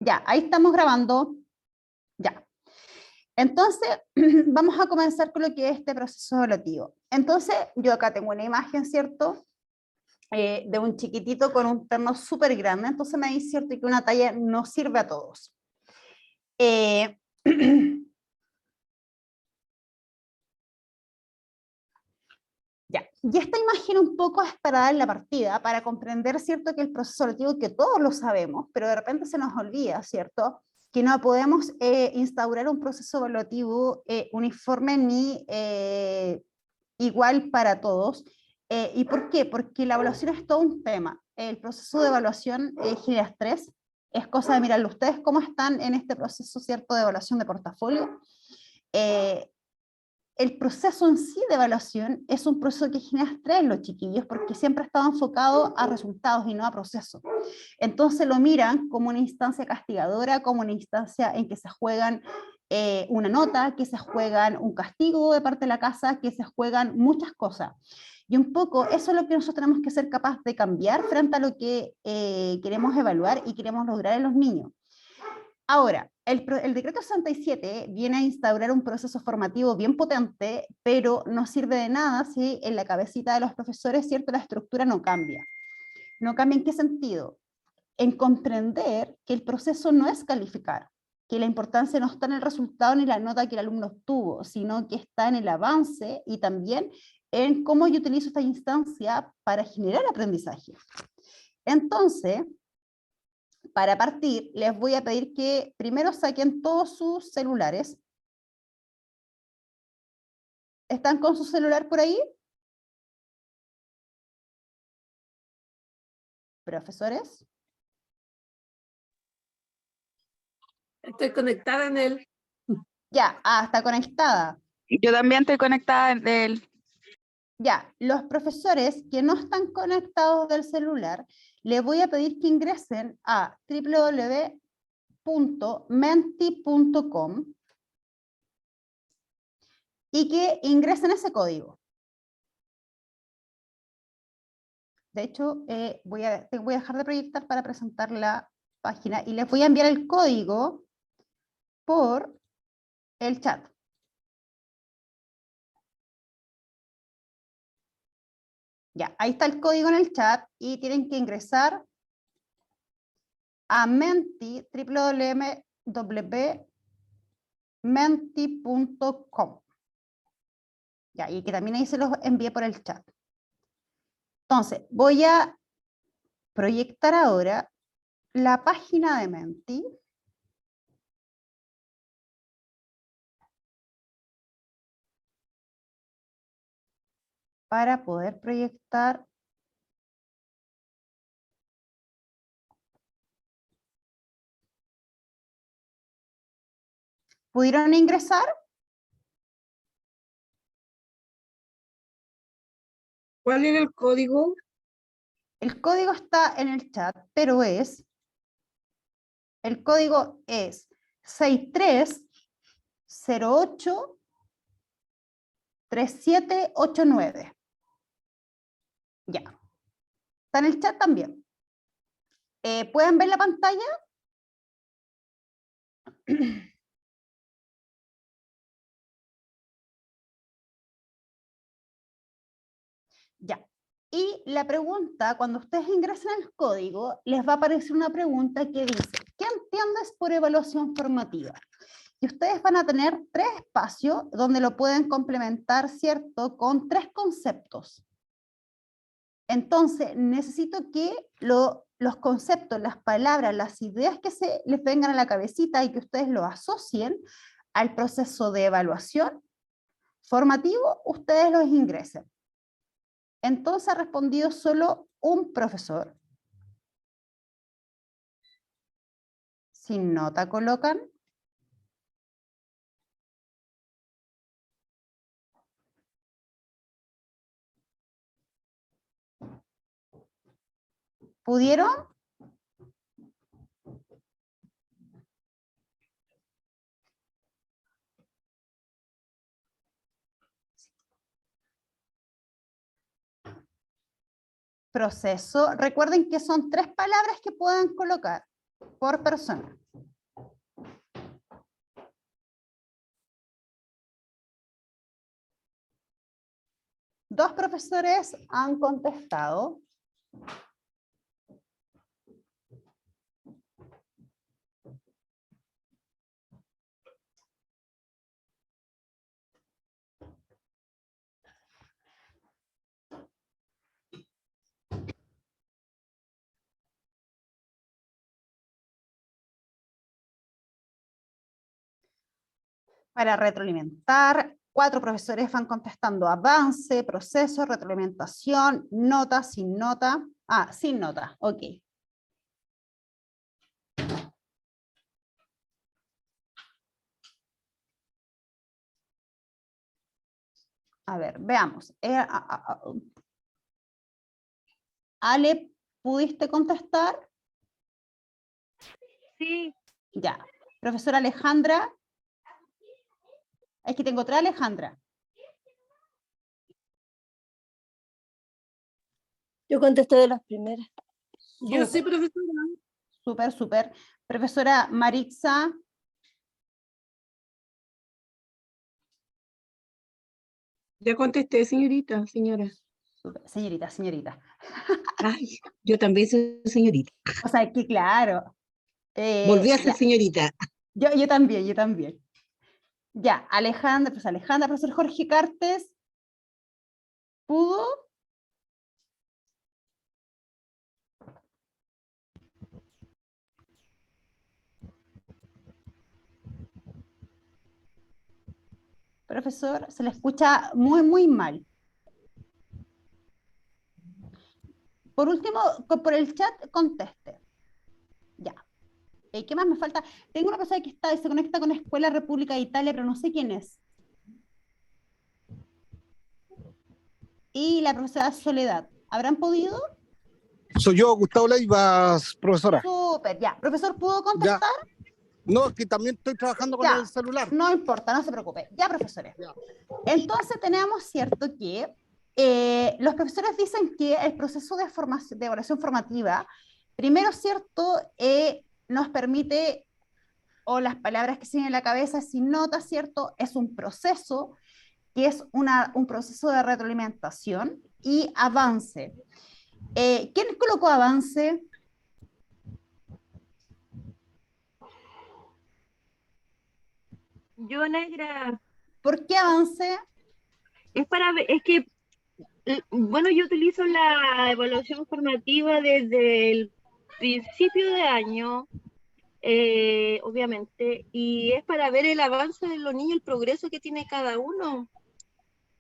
Ya, ahí estamos grabando. Ya. Entonces, vamos a comenzar con lo que es este proceso evaluativo. Entonces, yo acá tengo una imagen, ¿cierto? De un chiquitito con un terno súper grande. Entonces me dice, ¿cierto?, que una talla no sirve a todos. Ya, y esta imagen un poco es para dar la partida, para comprender, ¿cierto?, que el proceso evaluativo, que todos lo sabemos, pero de repente se nos olvida, ¿cierto?, que no podemos instaurar un proceso evaluativo uniforme ni igual para todos. ¿Y por qué? Porque la evaluación es todo un tema. El proceso de evaluación genera estrés, es cosa de mirarlo ustedes cómo están en este proceso, ¿cierto?, de evaluación de portafolio. El proceso en sí de evaluación es un proceso que genera estrés en los chiquillos porque siempre ha estado enfocado a resultados y no a procesos. Entonces lo miran como una instancia castigadora, como una instancia en que se juegan una nota, que se juegan un castigo de parte de la casa, que se juegan muchas cosas. Y un poco eso es lo que nosotros tenemos que ser capaces de cambiar frente a lo que queremos evaluar y queremos lograr en los niños. Ahora, el decreto 67 viene a instaurar un proceso formativo bien potente, pero no sirve de nada si en la cabecita de los profesores, ¿cierto?, la estructura no cambia. ¿No cambia en qué sentido? En comprender que el proceso no es calificar, que la importancia no está en el resultado ni la nota que el alumno obtuvo, sino que está en el avance y también en cómo yo utilizo esta instancia para generar aprendizaje. Entonces, para partir, les voy a pedir que primero saquen todos sus celulares. ¿Están con su celular por ahí? ¿Profesores? Estoy conectada en él. Ya, está conectada. Yo también estoy conectada de él. Ya, los profesores que no están conectados del celular, les voy a pedir que ingresen a www.menti.com y que ingresen ese código. De hecho, voy a dejar de proyectar para presentar la página y les voy a enviar el código por el chat. Ya, ahí está el código en el chat y tienen que ingresar a Menti, www.menti.com. Ya, y que también ahí se los envié por el chat. Entonces, voy a proyectar ahora la página de Menti. Para poder proyectar ¿Pudieron ingresar? ¿Cuál era el código? El código está en el chat, pero el código es 63083789. Ya. Está en el chat también. ¿Pueden ver la pantalla? Ya. Y la pregunta, cuando ustedes ingresan el código, les va a aparecer una pregunta que dice, ¿qué entiendes por evaluación formativa? Y ustedes van a tener 3 espacios donde lo pueden complementar, ¿cierto?, con 3 conceptos. Entonces, necesito que los conceptos, las palabras, las ideas que se les vengan a la cabecita y que ustedes lo asocien al proceso de evaluación formativo, ustedes los ingresen. Entonces ha respondido solo un profesor. Sin nota colocan. ¿Pudieron? Proceso. Recuerden que son 3 palabras que pueden colocar por persona. 2 profesores han contestado. Para retroalimentar, 4 profesores van contestando avance, proceso, retroalimentación, nota, sin nota. Ah, sin nota, ok. A ver, veamos. Ale, ¿pudiste contestar? Sí, Ya. Profesora Alejandra. Es que tengo otra Alejandra. Yo contesté de las primeras. Yo sí, profesora. Súper, súper. Profesora Marixa. Ya contesté, señorita, señora. Súper. Señorita, señorita. Ay, yo también soy señorita. O sea, que claro. Volví a ser Ya. señorita. Yo también, yo también. Ya, Alejandra, pues Alejandra, profesor Jorge Cartes. ¿Pudo? Profesor, se le escucha muy, muy mal. Por último, por el chat, conteste. Ya. ¿Qué más me falta? Tengo una persona que se conecta con Escuela República de Italia, pero no sé quién es. Y la profesora Soledad. ¿Habrán podido? Soy yo, Gustavo Leivas, profesora. Súper, ya. ¿Profesor pudo Ya. contestar? No, es que también estoy trabajando con Ya. el celular. No importa, no se preocupe. Ya, profesores. Ya. Entonces tenemos, cierto, que los profesores dicen que el proceso de evaluación formativa, primero, cierto, nos permite, o las palabras que se vienen en la cabeza, sin nota, cierto, es un proceso, que es un proceso de retroalimentación y avance. ¿Quién colocó avance? yo negra. ¿Por qué avance? Es para ver, es que, bueno, yo utilizo la evaluación formativa desde el principio de año, obviamente, y es para ver el avance de los niños, el progreso que tiene cada uno.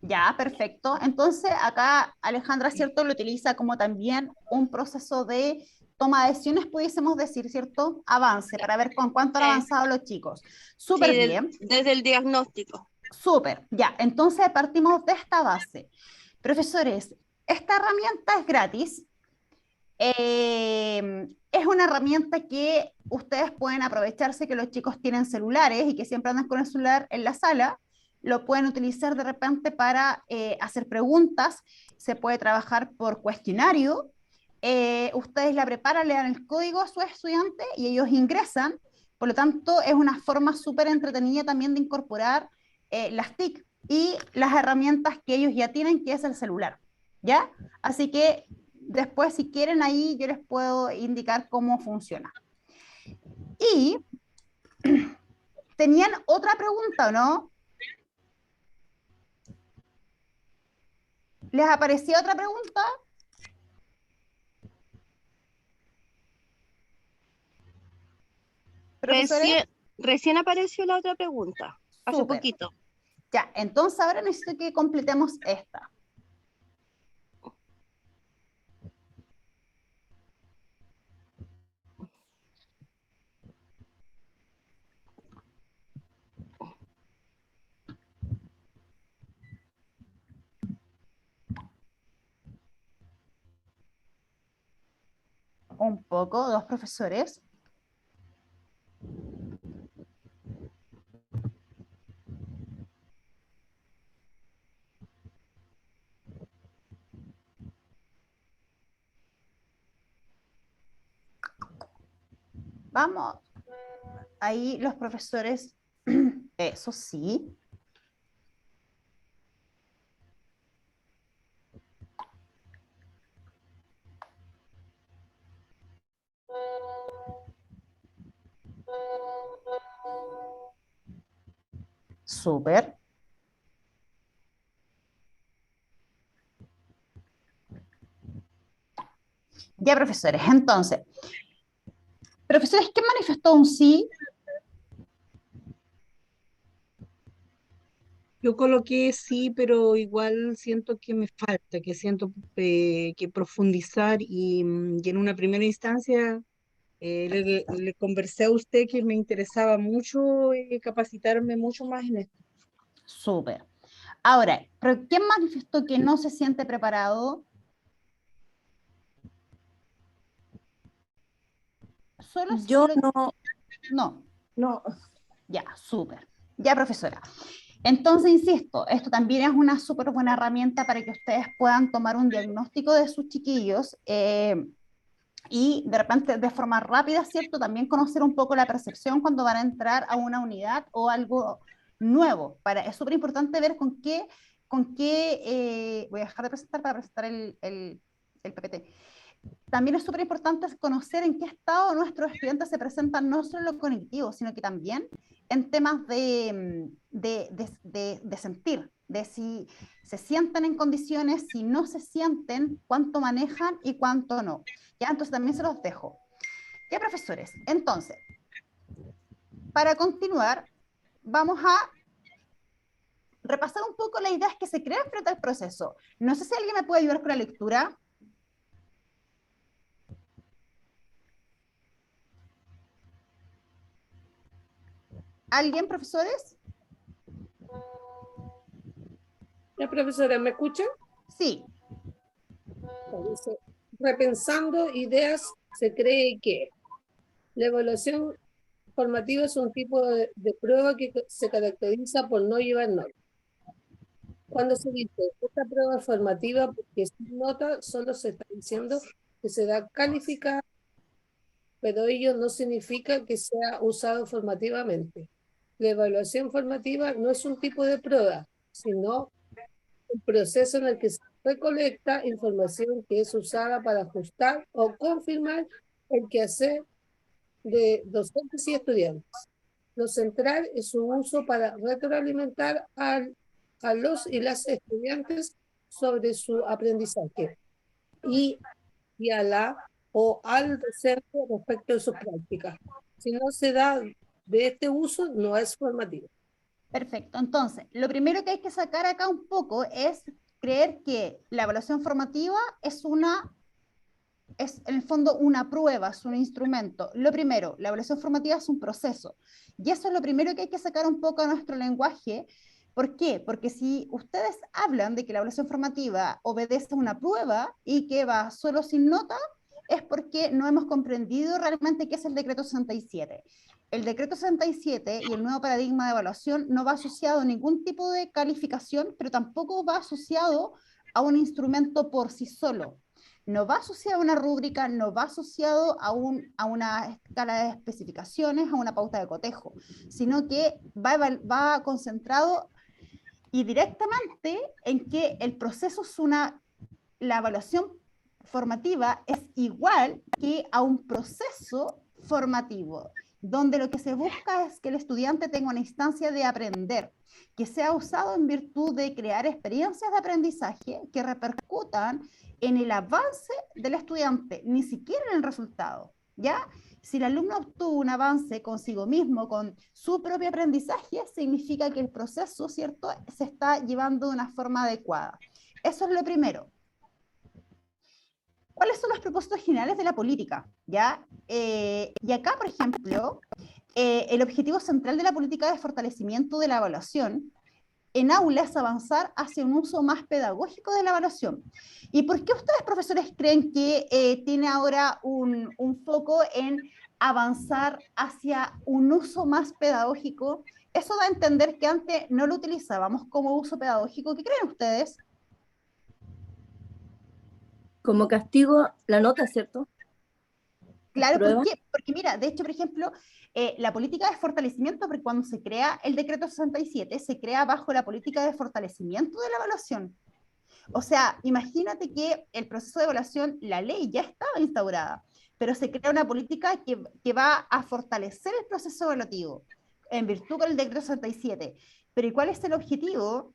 Ya, perfecto. Entonces, acá Alejandra, ¿cierto? Lo utiliza como también un proceso de toma de decisiones, pudiésemos decir, ¿cierto? Avance, para ver con cuánto han Sí. avanzado los chicos. Sí, Súper bien. desde el diagnóstico. Súper, ya. Entonces, partimos de esta base. Profesores, esta herramienta es gratis. Es una herramienta que ustedes pueden aprovecharse que los chicos tienen celulares y que siempre andan con el celular en la sala, lo pueden utilizar de repente para hacer preguntas, se puede trabajar por cuestionario, ustedes la preparan, le dan el código a sus estudiantes y ellos ingresan, por lo tanto es una forma súper entretenida también de incorporar las TIC y las herramientas que ellos ya tienen, que es el celular, ¿ya? Así que después, si quieren, ahí yo les puedo indicar cómo funciona. Y tenían otra pregunta, ¿o no? ¿Les aparecía otra pregunta? ¿Profesores? Recién apareció la otra pregunta, hace Súper. poquito. Ya, entonces ahora necesito que completemos esta. Un poco, 2 profesores. Vamos, ahí los profesores, eso sí. Súper. Ya, profesores, entonces, profesores, ¿quién manifestó un sí? Yo coloqué sí, pero igual siento que me falta, que siento que profundizar y en una primera instancia le conversé a usted que me interesaba mucho capacitarme mucho más en esto. Súper. Ahora, ¿pero quién manifestó que no se siente preparado? Solo si Yo lo... no, No, no, ya, súper. Ya, profesora. Entonces, insisto, esto también es una súper buena herramienta para que ustedes puedan tomar un diagnóstico de sus chiquillos y de repente de forma rápida, ¿cierto? También conocer un poco la percepción cuando van a entrar a una unidad o algo nuevo. Es súper importante ver con qué voy a dejar de presentar para presentar el PPT. También es súper importante conocer en qué estado nuestros estudiantes se presentan, no solo en lo cognitivo, sino que también en temas de sentir, de si se sienten en condiciones, si no se sienten, cuánto manejan y cuánto no. Ya, entonces también se los dejo. Ya, profesores, entonces, para continuar, vamos a repasar un poco las ideas que se crean frente al proceso. No sé si alguien me puede ayudar con la lectura. ¿Alguien, profesores? La profesora, ¿me escucha? Sí. Dice, repensando ideas, se cree que la evaluación formativa es un tipo de prueba que se caracteriza por no llevar nota. Cuando se dice esta prueba es formativa porque sin nota, solo se está diciendo que se da calificada, pero ello no significa que sea usado formativamente. La evaluación formativa no es un tipo de prueba, sino un proceso en el que se recolecta información que es usada para ajustar o confirmar el quehacer de docentes y estudiantes. Lo central es su uso para retroalimentar a los y las estudiantes sobre su aprendizaje y, y a la o al docente respecto de sus prácticas. Si no se da de este uso, no es formativo. Perfecto. Entonces, lo primero que hay que sacar acá un poco es creer que la evaluación formativa es en el fondo una prueba, es un instrumento. Lo primero, la evaluación formativa es un proceso. Y eso es lo primero que hay que sacar un poco a nuestro lenguaje. ¿Por qué? Porque si ustedes hablan de que la evaluación formativa obedece a una prueba y que va solo sin nota, es porque no hemos comprendido realmente qué es el decreto 67. El decreto 67 y el nuevo paradigma de evaluación no va asociado a ningún tipo de calificación, pero tampoco va asociado a un instrumento por sí solo. No va asociado a una rúbrica, no va asociado a una escala de especificaciones, a una pauta de cotejo, sino que va concentrado y directamente en que el proceso es la evaluación formativa es igual que a un proceso formativo, donde lo que se busca es que el estudiante tenga una instancia de aprender, que sea usado en virtud de crear experiencias de aprendizaje que repercutan en el avance del estudiante, ni siquiera en el resultado, ¿ya? Si el alumno obtuvo un avance consigo mismo, con su propio aprendizaje, significa que el proceso, ¿cierto?, se está llevando de una forma adecuada. Eso es lo primero. ¿Cuáles son los propósitos generales de la política? ¿Ya? Y acá, por ejemplo, el objetivo central de la política de fortalecimiento de la evaluación en aula es avanzar hacia un uso más pedagógico de la evaluación. ¿Y por qué ustedes, profesores, creen que tiene ahora un foco en avanzar hacia un uso más pedagógico? Eso da a entender que antes no lo utilizábamos como uso pedagógico. ¿Qué creen ustedes? como castigo la nota, ¿cierto? Claro, ¿por Prueba. qué? Porque mira, de hecho, por ejemplo, la política de fortalecimiento, porque cuando se crea el decreto 67, se crea bajo la política de fortalecimiento de la evaluación. O sea, imagínate que el proceso de evaluación, la ley ya estaba instaurada, pero se crea una política que va a fortalecer el proceso evaluativo en virtud del decreto 67. Pero ¿y cuál es el objetivo?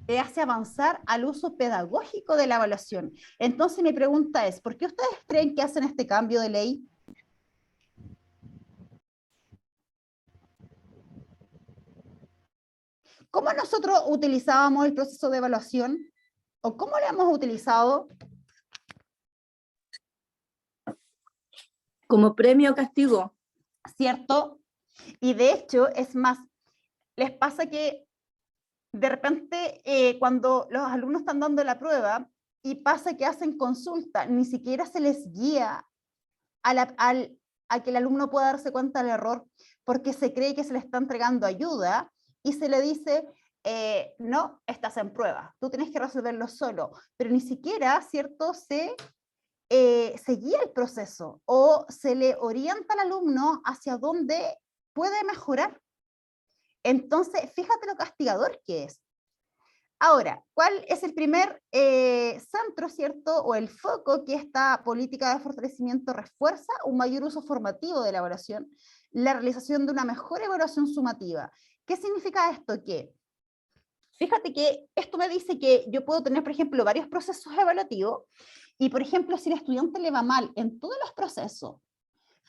Que hace avanzar al uso pedagógico de la evaluación. Entonces mi pregunta es, ¿por qué ustedes creen que hacen este cambio de ley? ¿Cómo nosotros utilizábamos el proceso de evaluación? ¿O cómo lo hemos utilizado? Como premio o castigo. ¿Cierto? Y de hecho, es más, les pasa que de repente cuando los alumnos están dando la prueba y pasa que hacen consulta, ni siquiera se les guía a que el alumno pueda darse cuenta del error, porque se cree que se le está entregando ayuda y se le dice, no, estás en prueba, tú tienes que resolverlo solo, pero ni siquiera, ¿cierto?, se guía el proceso o se le orienta al alumno hacia dónde puede mejorar. Entonces, fíjate lo castigador que es. Ahora, ¿cuál es el primer centro, cierto, o el foco que esta política de fortalecimiento refuerza? Un mayor uso formativo de la evaluación, la realización de una mejor evaluación sumativa. ¿Qué significa esto? Que, fíjate que esto me dice que yo puedo tener, por ejemplo, varios procesos evaluativos, y por ejemplo, si el estudiante le va mal en todos los procesos,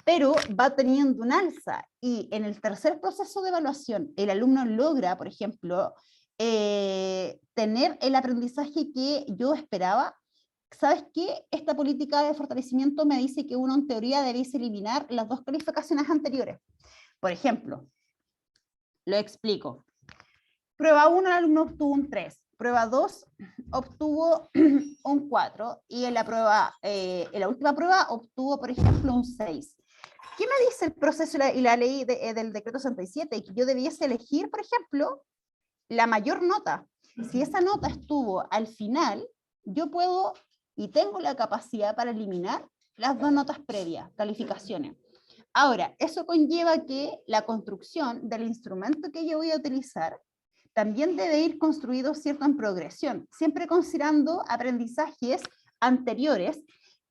pero va teniendo un alza, y en el tercer proceso de evaluación el alumno logra, por ejemplo, tener el aprendizaje que yo esperaba, ¿sabes qué? Esta política de fortalecimiento me dice que uno en teoría debiese eliminar las dos calificaciones anteriores. Por ejemplo, lo explico. Prueba 1 el alumno obtuvo un 3, prueba 2 obtuvo un 4, y en la última prueba obtuvo, por ejemplo, un 6. ¿Qué me dice el proceso y la ley del decreto 67? Que yo debiese elegir, por ejemplo, la mayor nota. Si esa nota estuvo al final, yo puedo y tengo la capacidad para eliminar las dos notas previas, calificaciones. Ahora, eso conlleva que la construcción del instrumento que yo voy a utilizar también debe ir construido, ¿cierto?, en progresión, siempre considerando aprendizajes anteriores,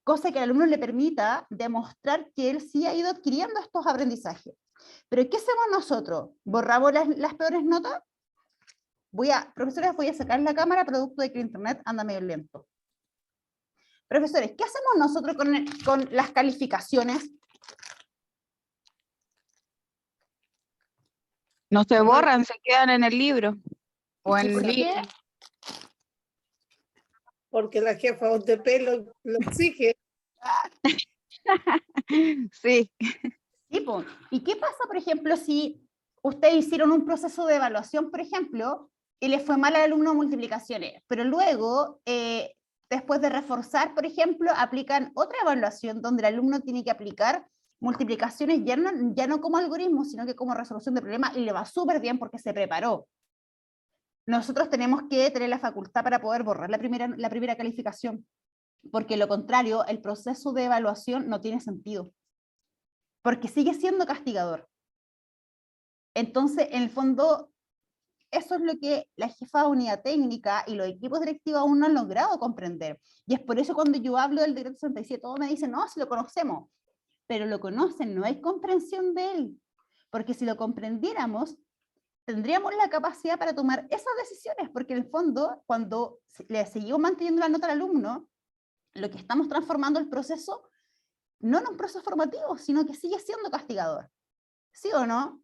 cosa que al alumno le permita demostrar que él sí ha ido adquiriendo estos aprendizajes. Pero ¿qué hacemos nosotros? ¿Borramos las peores notas? Profesores, voy a sacar la cámara producto de que el internet anda medio lento. Profesores, ¿qué hacemos nosotros con las calificaciones? No se borran, se quedan en el libro. O en ¿Por el qué? Porque la jefa UTP lo exige. Sí. Sí, po. ¿Y qué pasa, por ejemplo, si ustedes hicieron un proceso de evaluación, por ejemplo, y les fue mal al alumno multiplicaciones, pero luego, después de reforzar, por ejemplo, aplican otra evaluación donde el alumno tiene que aplicar multiplicaciones ya no como algoritmo, sino que como resolución de problemas, y le va súper bien porque se preparó? Nosotros tenemos que tener la facultad para poder borrar la primera calificación, porque lo contrario, el proceso de evaluación no tiene sentido, porque sigue siendo castigador. Entonces, en el fondo, eso es lo que la jefa de unidad técnica y los equipos directivos aún no han logrado comprender. Y es por eso cuando yo hablo del decreto 67, todos me dicen, no, si lo conocemos, pero lo conocen, no hay comprensión de él. Porque si lo comprendiéramos, tendríamos la capacidad para tomar esas decisiones, porque en el fondo, cuando le seguimos manteniendo la nota al alumno, lo que estamos transformando el proceso, no en un proceso formativo, sino que sigue siendo castigador. ¿Sí o no?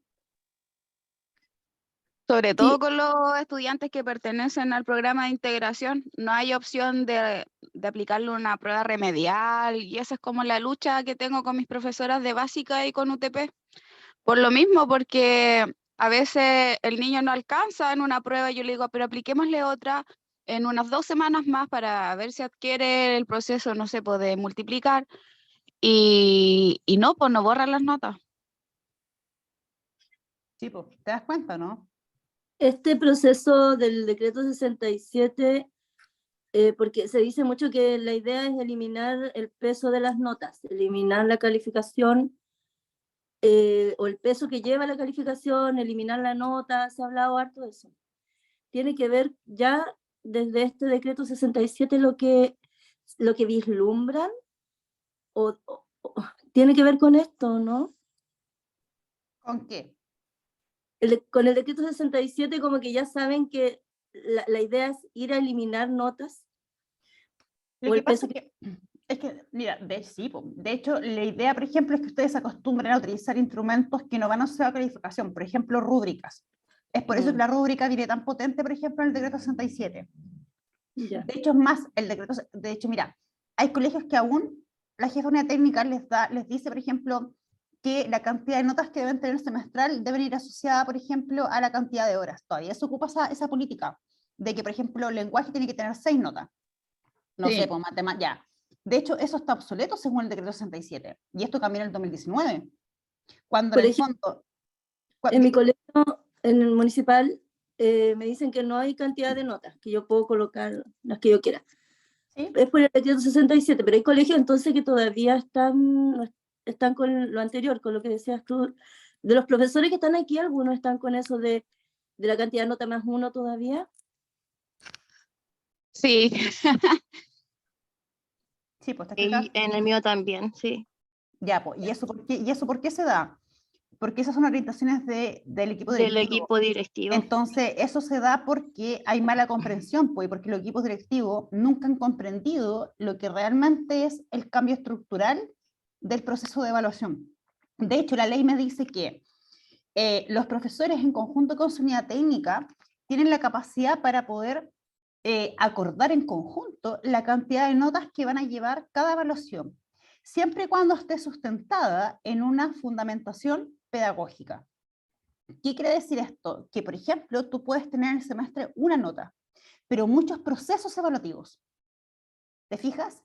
Sobre todo con los estudiantes que pertenecen al programa de integración, no hay opción de aplicarle una prueba remedial, y esa es como la lucha que tengo con mis profesoras de básica y con UTP. Por lo mismo, porque a veces el niño no alcanza en una prueba y yo le digo, pero apliquémosle otra en unas 2 semanas más para ver si adquiere el proceso, no sé, de multiplicar, y no, pues no borran las notas. Sí, pues, ¿te das cuenta, no? Este proceso del decreto 67, porque se dice mucho que la idea es eliminar el peso de las notas, eliminar la calificación, o el peso que lleva la calificación, eliminar la nota, se ha hablado harto de eso. Tiene que ver ya desde este decreto 67 lo que vislumbran, o tiene que ver con esto, ¿no? ¿Con qué? con el decreto 67 como que ya saben que la idea es ir a eliminar notas. Lo que pasa es que, mira, de hecho, la idea, por ejemplo, es que ustedes se acostumbren a utilizar instrumentos que no van a usar calificación, por ejemplo, rúbricas. Es por eso que la rúbrica viene tan potente, por ejemplo, en el decreto 67. Ya. De hecho, es más, de hecho, mira, hay colegios que aún la jefa de unidad técnica les dice, por ejemplo, que la cantidad de notas que deben tener semestral deben ir asociada, por ejemplo, a la cantidad de horas. Todavía se ocupa esa política de que, por ejemplo, el lenguaje tiene que tener 6 notas. No sé, pues matemáticas, ya. De hecho, eso está obsoleto según el decreto 67. Y esto cambió en el 2019. Cuando Por en el ejemplo, fondo... en mi colegio, en el municipal, me dicen que no hay cantidad de notas, que yo puedo colocar las que yo quiera. ¿Sí? Es por el decreto 67, pero hay colegios entonces que todavía están con lo anterior, con lo que decías tú. De los profesores que están aquí, algunos están con eso de la cantidad de nota más 1 todavía. Sí. Sí, pues te fijas. Y en el mío también, sí. Ya, pues, ¿y eso por qué se da? Porque esas son orientaciones del equipo Del directivo. equipo directivo. Entonces, eso se da porque hay mala comprensión, pues, porque los equipos directivos nunca han comprendido lo que realmente es el cambio estructural del proceso de evaluación. De hecho, la ley me dice que los profesores en conjunto con su unidad técnica tienen la capacidad para poder acordar en conjunto la cantidad de notas que van a llevar cada evaluación, siempre y cuando esté sustentada en una fundamentación pedagógica. ¿Qué quiere decir esto? Que, por ejemplo, tú puedes tener en el semestre una nota, pero muchos procesos evaluativos. ¿Te fijas?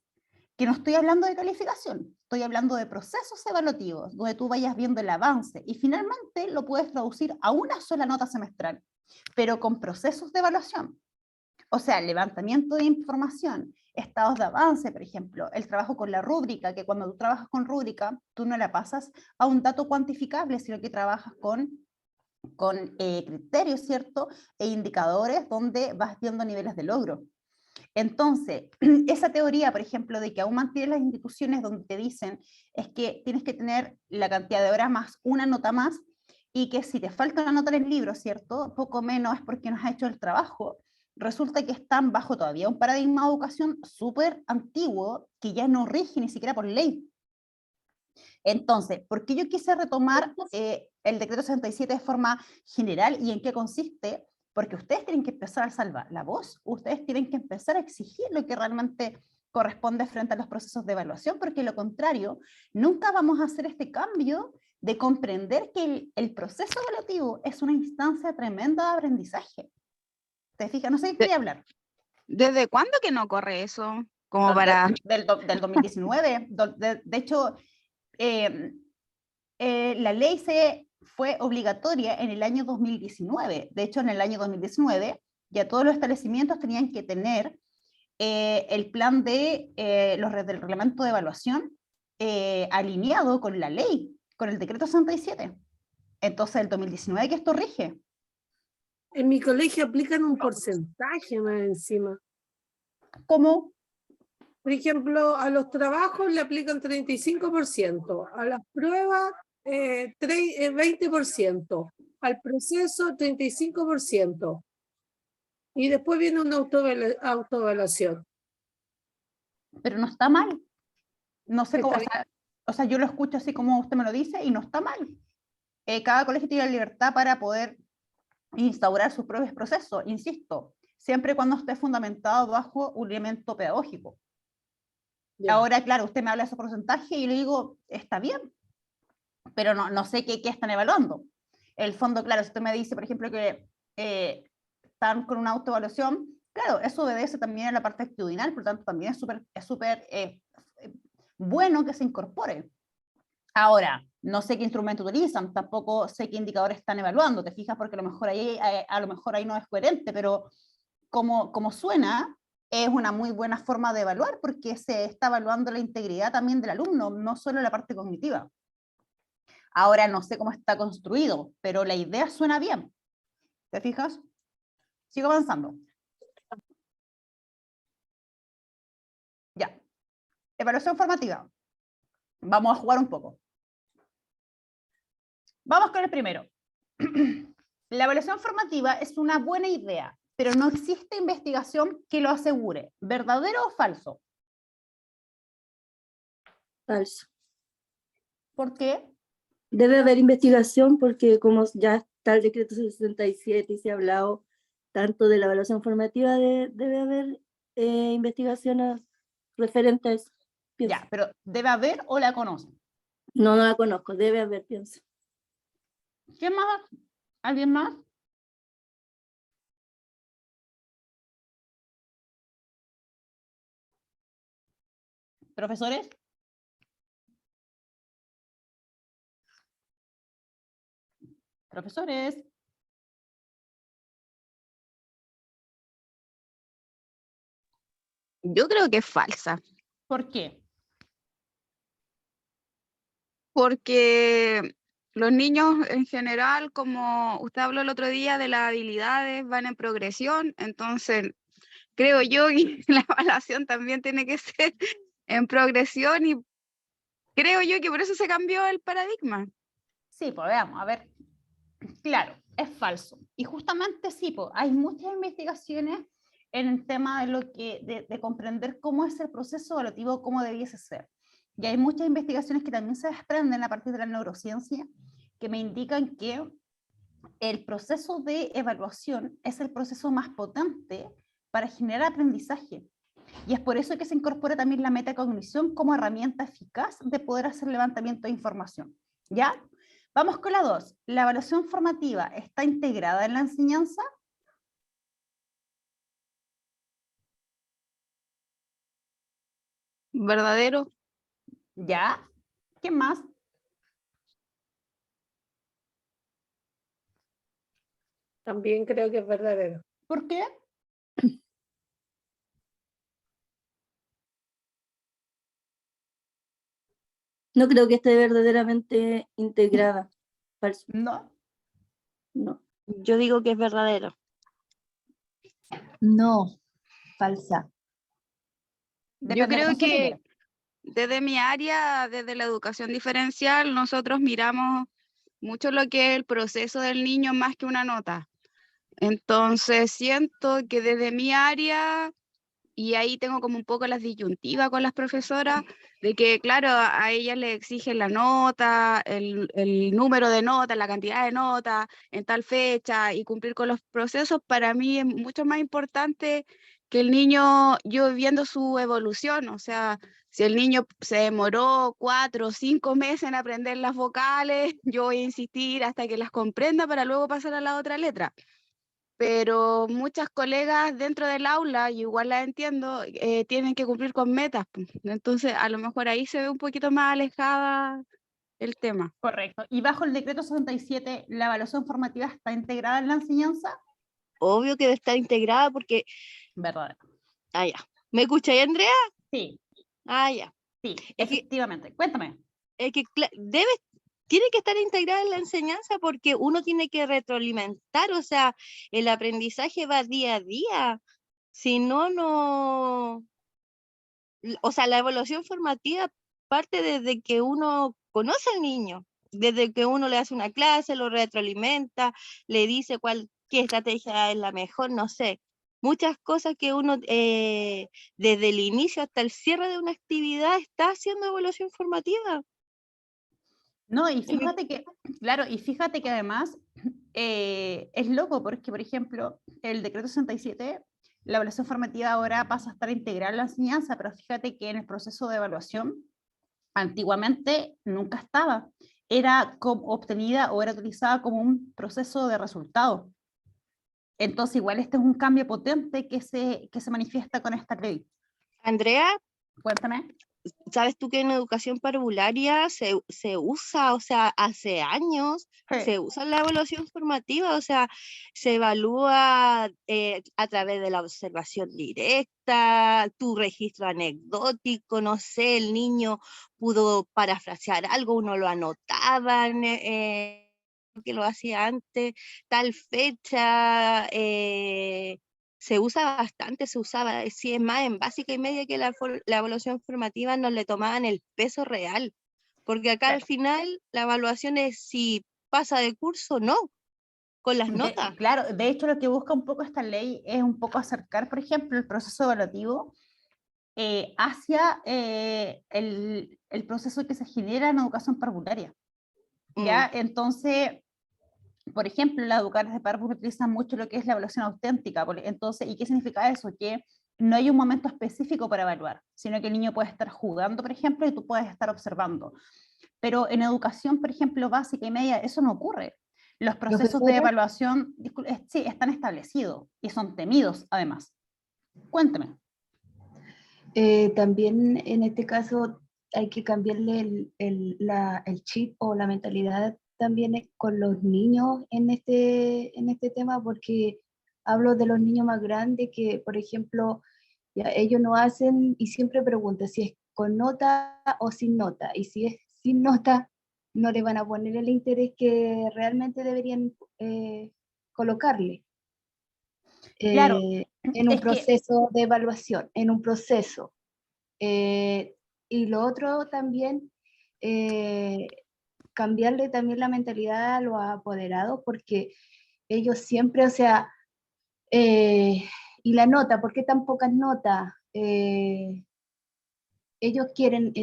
Que no estoy hablando de calificación, estoy hablando de procesos evaluativos, donde tú vayas viendo el avance y finalmente lo puedes traducir a una sola nota semestral, pero con procesos de evaluación. O sea, levantamiento de información, estados de avance, por ejemplo, el trabajo con la rúbrica, que cuando tú trabajas con rúbrica, tú no la pasas a un dato cuantificable, sino que trabajas con criterios, ¿cierto? E indicadores donde vas viendo niveles de logro. Entonces, esa teoría, por ejemplo, de que aún mantienes las instituciones donde te dicen es que tienes que tener la cantidad de horas más una nota más, y que si te falta una nota en el libro, ¿cierto? Poco menos es porque no has hecho el trabajo. Resulta que están bajo todavía un paradigma de educación súper antiguo que ya no rige ni siquiera por ley. Entonces, ¿por qué yo quise retomar el decreto 67 de forma general y en qué consiste? Porque ustedes tienen que empezar a salvar la voz, ustedes tienen que empezar a exigir lo que realmente corresponde frente a los procesos de evaluación, porque lo contrario, nunca vamos a hacer este cambio de comprender que el proceso evaluativo es una instancia tremenda de aprendizaje. ¿Te fijas? No sé qué quería hablar. ¿Desde cuándo que no corre eso? Como para... Del 2019. De hecho, la ley fue obligatoria en el año 2019. De hecho, en el año 2019 ya todos los establecimientos tenían que tener el plan del reglamento de evaluación alineado con la ley, con el decreto 67. Entonces, el 2019 que esto rige. En mi colegio aplican un porcentaje más encima. ¿Cómo? Por ejemplo, a los trabajos le aplican 35%, a las pruebas 20%, al proceso 35%. Y después viene una autoevaluación. Pero no está mal. No sé cómo, Está o sea, yo lo escucho así como usted me lo dice y no está mal. Cada colegio tiene la libertad para poder instaurar sus propios procesos, insisto, siempre y cuando esté fundamentado bajo un elemento pedagógico. bien. Ahora, claro, usted me habla de esos porcentajes y yo le digo, está bien, pero no sé qué están evaluando. El fondo, claro, si usted me dice, por ejemplo, que están con una autoevaluación, claro, eso obedece también a la parte actitudinal, por lo tanto, también es súper bueno que se incorpore. Ahora, no sé qué instrumento utilizan, tampoco sé qué indicadores están evaluando, ¿te fijas? Porque a lo mejor ahí no es coherente, pero como suena, es una muy buena forma de evaluar porque se está evaluando la integridad también del alumno, no solo la parte cognitiva. Ahora no sé cómo está construido, pero la idea suena bien. ¿Te fijas? Sigo avanzando. Ya. Evaluación formativa. Vamos a jugar un poco. Vamos con el primero. La evaluación formativa es una buena idea, pero no existe investigación que lo asegure. ¿Verdadero o falso? Falso. ¿Por qué? Debe haber investigación porque como ya está el decreto 67 y se ha hablado tanto de la evaluación formativa, debe haber investigaciones referentes a eso. Pienso. Ya, pero ¿debe haber o la conocen? No, no la conozco, debe haber, pienso. ¿Quién más? ¿Alguien más? ¿Profesores? ¿Profesores? Yo creo que es falsa, ¿Por qué? porque los niños en general, como usted habló el otro día de las habilidades, van en progresión, entonces creo yo que la evaluación también tiene que ser en progresión y creo yo que por eso se cambió el paradigma. Sí, pues veamos, a ver. Claro, es falso. Y justamente sí, pues, hay muchas investigaciones en el tema de, de comprender cómo es el proceso evaluativo, cómo debiese ser. Y hay muchas investigaciones que también se desprenden a partir de la neurociencia, que me indican que el proceso de evaluación es el proceso más potente para generar aprendizaje. Y es por eso que se incorpora también la metacognición como herramienta eficaz de poder hacer levantamiento de información. ¿Ya? Vamos con la 2. ¿La evaluación formativa está integrada en la enseñanza? ¿Verdadero? ¿Ya? ¿Qué más? También creo que es verdadero. ¿Por qué? No creo que esté verdaderamente integrada. Falso. No. No. Yo digo que es verdadero. No, falsa. Yo Depende de creo cómo se que mire. desde mi área, desde la educación diferencial, nosotros miramos mucho lo que es el proceso del niño más que una nota. Entonces siento que desde mi área, y ahí tengo como un poco las disyuntivas con las profesoras, de que claro, a ellas le exigen la nota, el número de notas, la cantidad de notas en tal fecha y cumplir con los procesos. Para mí es mucho más importante que el niño, yo viendo su evolución, o sea, si el niño se demoró 4 o 5 meses en aprender las vocales, yo voy a insistir hasta que las comprenda para luego pasar a la otra letra. Pero muchas colegas dentro del aula, y igual las entiendo, tienen que cumplir con metas, pues. Entonces, a lo mejor ahí se ve un poquito más alejada el tema. Correcto. ¿Y bajo el decreto 67, la evaluación formativa está integrada en la enseñanza? Obvio que debe estar integrada porque... Verdadero. Ah, ya. ¿Me escucháis, Andrea? Sí, Ah, ya. sí, Es que- efectivamente. Cuéntame. Tiene que estar integrada en la enseñanza porque uno tiene que retroalimentar, o sea, el aprendizaje va día a día. Si no, no... O sea, la evaluación formativa parte desde que uno conoce al niño, desde que uno le hace una clase, lo retroalimenta, le dice qué estrategia es la mejor, no sé. Muchas cosas que uno, desde el inicio hasta el cierre de una actividad, está haciendo evaluación formativa. No, y fíjate que, claro, y fíjate que además es loco porque, por ejemplo, el decreto 67, la evaluación formativa ahora pasa a estar integrada en la enseñanza, pero fíjate que en el proceso de evaluación, antiguamente nunca estaba. Era obtenida o era utilizada como un proceso de resultado. Entonces, igual este es un cambio potente que se manifiesta con esta ley. Andrea, Cuéntame. ¿sabes tú que en educación parvularia se usa, o sea, hace años, se usa la evaluación formativa, o sea, se evalúa a través de la observación directa, tu registro anecdótico, no sé, el niño pudo parafrasear algo, uno lo anotaba, que lo hacía antes, tal fecha, se usa bastante, se usaba, si es más en básica y media que la evaluación formativa no le tomaban el peso real, porque acá al final la evaluación es si pasa de curso o no, con las notas. Claro, de hecho lo que busca un poco esta ley es un poco acercar, por ejemplo, el proceso evaluativo hacia el proceso que se genera en educación parvularia. ¿Ya? Entonces, por ejemplo, las educadoras de párvulo utilizan mucho lo que es la evaluación auténtica. Entonces, ¿y qué significa eso? Que no hay un momento específico para evaluar, sino que el niño puede estar jugando, por ejemplo, y tú puedes estar observando. Pero en educación, por ejemplo, básica y media, eso no ocurre. Los procesos de evaluación sí, están establecidos y son temidos, además. Cuéntame. También en este caso hay que cambiarle el chip o la mentalidad también con los niños en este tema, porque hablo de los niños más grandes que, por ejemplo, ya, ellos no hacen y siempre preguntan si es con nota o sin nota, y si es sin nota no le van a poner el interés que realmente deberían colocarle. Claro, en un proceso de evaluación, en un proceso. Y lo otro también, cambiarle también la mentalidad a los apoderados, porque ellos siempre, o sea, y la nota, ¿por qué tan pocas notas? Ellos quieren,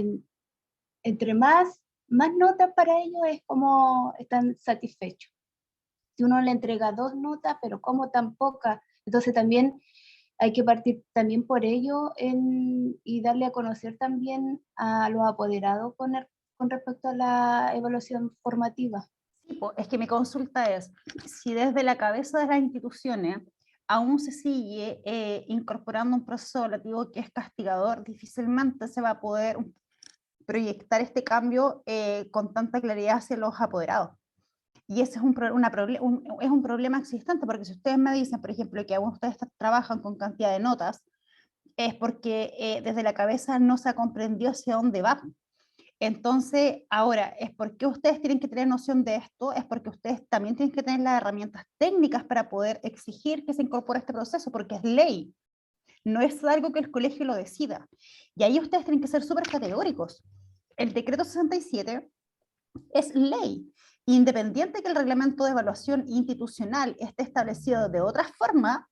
entre más notas para ellos es como están satisfechos. Si uno le entrega 2 notas, pero como tan pocas, entonces también hay que partir también por ello y darle a conocer también a los apoderados con respecto a la evaluación formativa. Sí, es que mi consulta es, si desde la cabeza de las instituciones aún se sigue incorporando un proceso evaluativo que es castigador, difícilmente se va a poder proyectar este cambio con tanta claridad hacia los apoderados. Y ese es un problema existente, porque si ustedes me dicen, por ejemplo, que aún ustedes trabajan con cantidad de notas, es porque desde la cabeza no se ha comprendido hacia dónde va. Entonces, ahora, es porque ustedes tienen que tener noción de esto, es porque ustedes también tienen que tener las herramientas técnicas para poder exigir que se incorpore este proceso, porque es ley, no es algo que el colegio lo decida. Y ahí ustedes tienen que ser súper categóricos. El decreto 67 es ley. Independiente que el reglamento de evaluación institucional esté establecido de otra forma,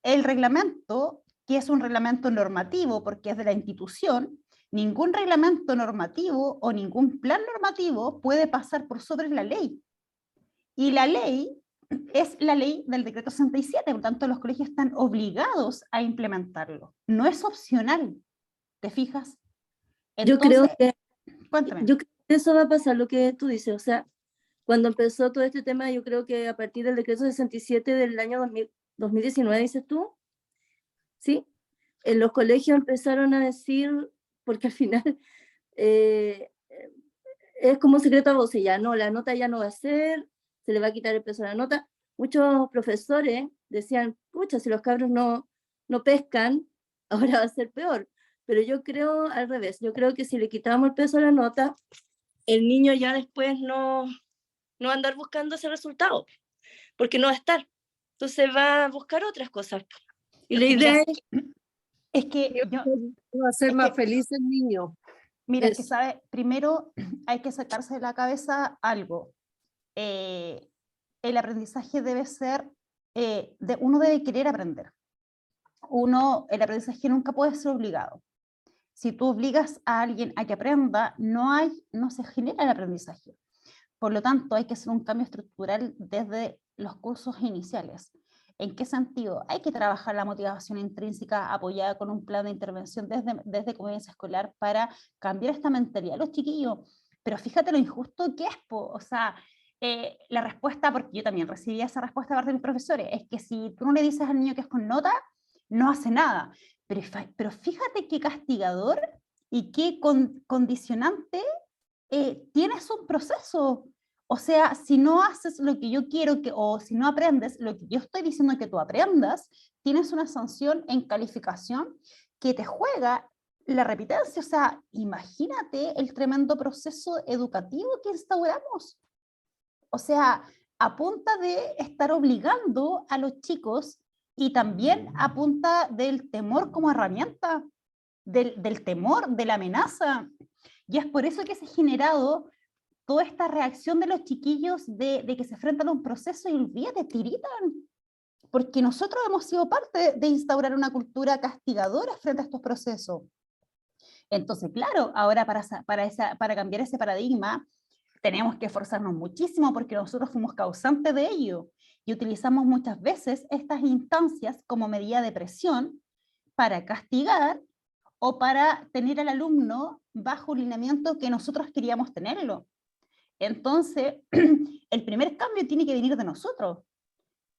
el reglamento, que es un reglamento normativo porque es de la institución, ningún reglamento normativo o ningún plan normativo puede pasar por sobre la ley. Y la ley es la ley del decreto 67, por lo tanto los colegios están obligados a implementarlo. No es opcional, ¿te fijas? Entonces, cuéntame. Yo creo que eso va a pasar, lo que tú dices, o sea, cuando empezó todo este tema, yo creo que a partir del decreto 67 del año 2019, dices tú, ¿sí? En los colegios empezaron a decir, porque al final es como un secreto a voces, ya no, la nota ya no va a ser, se le va a quitar el peso a la nota. Muchos profesores decían, pucha, si los cabros no pescan, ahora va a ser peor. Pero yo creo al revés, yo creo que si le quitamos el peso a la nota, el niño ya después no va a andar buscando ese resultado, porque no va a estar. Entonces va a buscar otras cosas. Y la idea es que va a ser más feliz el niño. Mira, es que sabe, primero hay que sacarse de la cabeza algo. El aprendizaje debe ser, uno debe querer aprender. El aprendizaje nunca puede ser obligado. Si tú obligas a alguien a que aprenda, no se genera el aprendizaje. Por lo tanto, hay que hacer un cambio estructural desde los cursos iniciales. ¿En qué sentido? Hay que trabajar la motivación intrínseca apoyada con un plan de intervención desde convivencia escolar para cambiar esta mentalidad de los chiquillos. Pero fíjate lo injusto que es, o sea, la respuesta, porque yo también recibí esa respuesta de parte de mis profesores, es que si tú no le dices al niño que es con nota, no hace nada. Pero fíjate qué castigador y qué condicionante tienes un proceso. O sea, si no haces lo que yo quiero, o si no aprendes lo que yo estoy diciendo que tú aprendas, tienes una sanción en calificación que te juega la repitencia. O sea, imagínate el tremendo proceso educativo que instauramos. O sea, a punta de estar obligando a los chicos y también a punta del temor como herramienta, del temor, de la amenaza. Y es por eso que se ha generado toda esta reacción de los chiquillos de que se enfrentan a un proceso y olvídate, tiritan. Porque nosotros hemos sido parte de instaurar una cultura castigadora frente a estos procesos. Entonces, claro, ahora para cambiar ese paradigma, tenemos que esforzarnos muchísimo porque nosotros fuimos causantes de ello y utilizamos muchas veces estas instancias como medida de presión para castigar o para tener al alumno bajo un lineamiento que nosotros queríamos tenerlo. Entonces, el primer cambio tiene que venir de nosotros.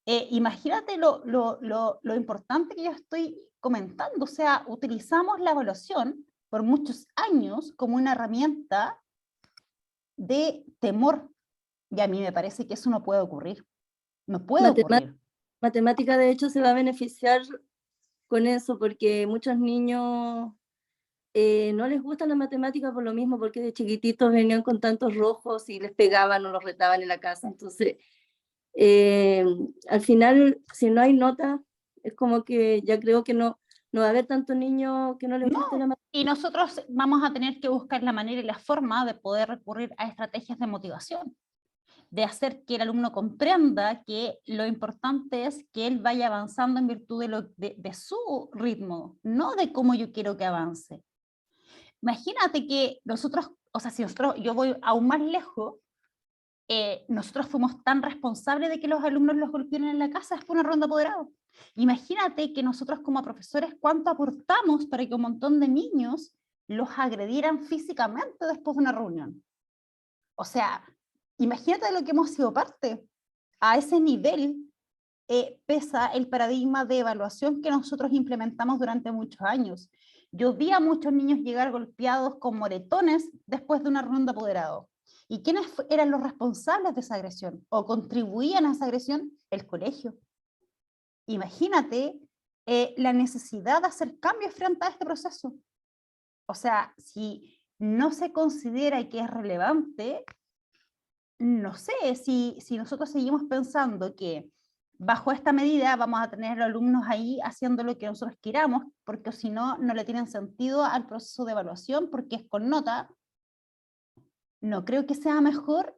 Imagínate lo importante que yo estoy comentando, o sea, utilizamos la evaluación por muchos años como una herramienta de temor, y a mí me parece que eso no puede ocurrir, no puede ocurrir. Matemática, de hecho, se va a beneficiar con eso, porque muchos niños no les gusta la matemática por lo mismo, porque de chiquititos venían con tantos rojos y les pegaban o los retaban en la casa. Entonces, al final, si no hay nota, es como que ya creo que no va a haber tanto niño que no les guste la matemática. Y nosotros vamos a tener que buscar la manera y la forma de poder recurrir a estrategias de motivación, de hacer que el alumno comprenda que lo importante es que él vaya avanzando en virtud de su ritmo, no de cómo yo quiero que avance. Imagínate que nosotros, o sea, si yo voy aún más lejos, nosotros fuimos tan responsables de que los alumnos los golpearan en la casa después de una ronda de apoderado. Imagínate que nosotros como profesores cuánto aportamos para que un montón de niños los agredieran físicamente después de una reunión. O sea, imagínate de lo que hemos sido parte. A ese nivel pesa el paradigma de evaluación que nosotros implementamos durante muchos años. Yo vi a muchos niños llegar golpeados con moretones después de una ronda de apoderado. ¿Y quiénes eran los responsables de esa agresión? ¿O contribuían a esa agresión? El colegio. Imagínate la necesidad de hacer cambios frente a este proceso. O sea, si no se considera que es relevante, no sé, si nosotros seguimos pensando que bajo esta medida vamos a tener a los alumnos ahí haciendo lo que nosotros queramos, porque si no, no le tienen sentido al proceso de evaluación, porque es con nota. No creo que sea mejor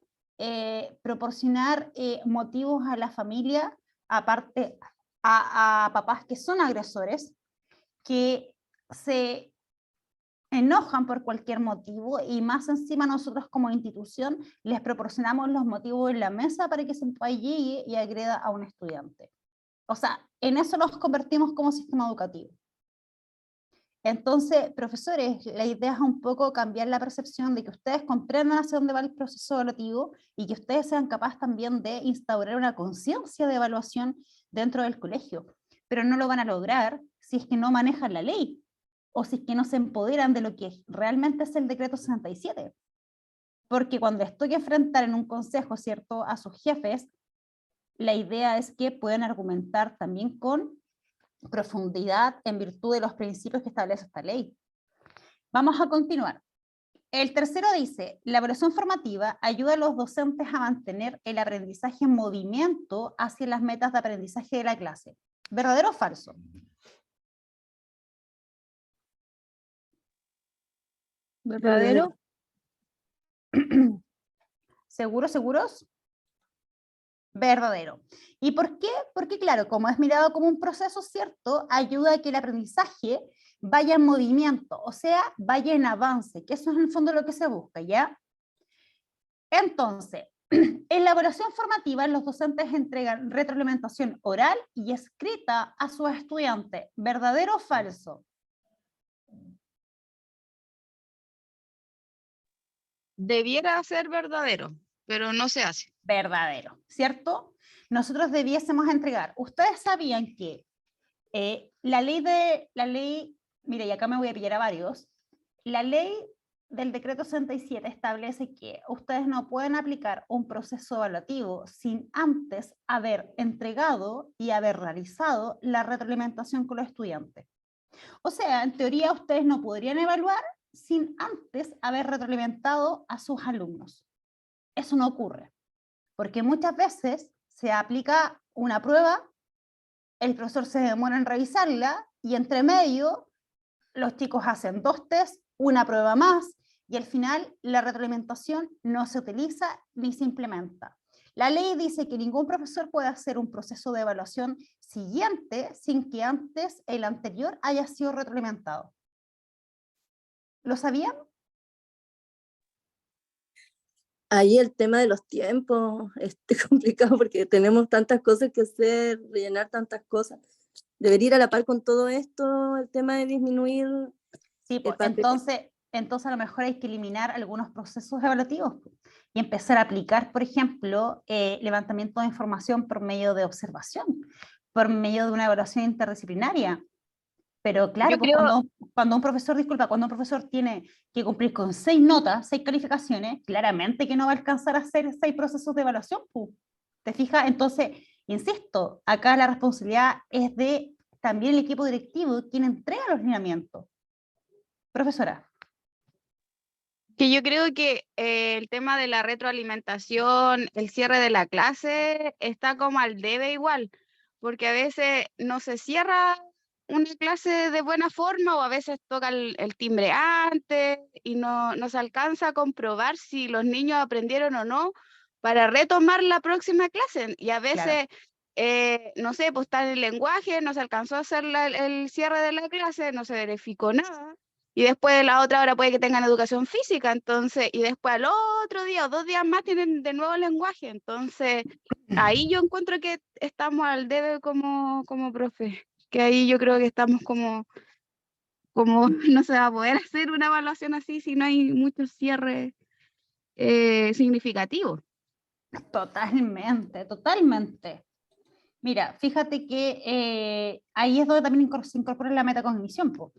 proporcionar motivos a la familia, aparte a papás que son agresores, que se enojan por cualquier motivo, y más encima nosotros como institución les proporcionamos los motivos en la mesa para que ese papá llegue y agreda a un estudiante. O sea, en eso nos convertimos como sistema educativo. Entonces, profesores, la idea es un poco cambiar la percepción de que ustedes comprendan hacia dónde va el proceso evaluativo y que ustedes sean capaces también de instaurar una conciencia de evaluación dentro del colegio. Pero no lo van a lograr si es que no manejan la ley o si es que no se empoderan de lo que realmente es el decreto 67. Porque cuando les toque enfrentar en un consejo, ¿cierto?, a sus jefes, la idea es que puedan argumentar también con profundidad en virtud de los principios que establece esta ley. Vamos a continuar. El tercero dice, la evaluación formativa ayuda a los docentes a mantener el aprendizaje en movimiento hacia las metas de aprendizaje de la clase. ¿Verdadero o falso? ¿Verdadero? ¿Seguros? Verdadero. ¿Y por qué? Porque claro, como es mirado como un proceso, ¿cierto?, ayuda a que el aprendizaje vaya en movimiento, o sea, vaya en avance, que eso es en el fondo lo que se busca, ¿ya? Entonces, en la evaluación formativa los docentes entregan retroalimentación oral y escrita a sus estudiantes. ¿Verdadero o falso? Debiera ser verdadero, pero no se hace. Verdadero, ¿cierto? Nosotros debiésemos entregar. Ustedes sabían que la ley, mire, y acá me voy a pillar a varios, la ley del decreto 67 establece que ustedes no pueden aplicar un proceso evaluativo sin antes haber entregado y haber realizado la retroalimentación con los estudiantes. O sea, en teoría ustedes no podrían evaluar sin antes haber retroalimentado a sus alumnos. Eso no ocurre, porque muchas veces se aplica una prueba, el profesor se demora en revisarla y entre medio los chicos hacen 2 tests, una prueba más, y al final la retroalimentación no se utiliza ni se implementa. La ley dice que ningún profesor puede hacer un proceso de evaluación siguiente sin que antes el anterior haya sido retroalimentado. ¿Lo sabían? Ahí el tema de los tiempos es complicado porque tenemos tantas cosas que hacer, rellenar tantas cosas. Debería ir a la par con todo esto, el tema de disminuir. Sí, pues, entonces a lo mejor hay que eliminar algunos procesos evaluativos y empezar a aplicar, por ejemplo, levantamiento de información por medio de observación, por medio de una evaluación interdisciplinaria. Pero claro, pues cuando un profesor tiene que cumplir con 6 notas, 6 calificaciones, claramente que no va a alcanzar a hacer 6 procesos de evaluación. Pues. ¿Te fijas? Entonces, insisto, acá la responsabilidad es de también el equipo directivo quien entrega los lineamientos. Profesora. Que yo creo que el tema de la retroalimentación, el cierre de la clase, está como al debe igual, porque a veces no se cierra una clase de buena forma o a veces toca el timbre antes y no se alcanza a comprobar si los niños aprendieron o no para retomar la próxima clase. Y a veces, no sé, pues está en el lenguaje, no se alcanzó a hacer el cierre de la clase, no se verificó nada. Y después la otra hora puede que tengan educación física, entonces, y después al otro día o 2 días más tienen de nuevo lenguaje. Entonces, ahí yo encuentro que estamos al debe como profe, que ahí yo creo que estamos como no se va a poder hacer una evaluación así si no hay mucho cierre significativo. Totalmente, totalmente. Mira, fíjate que ahí es donde también se incorpora la metacognición, po.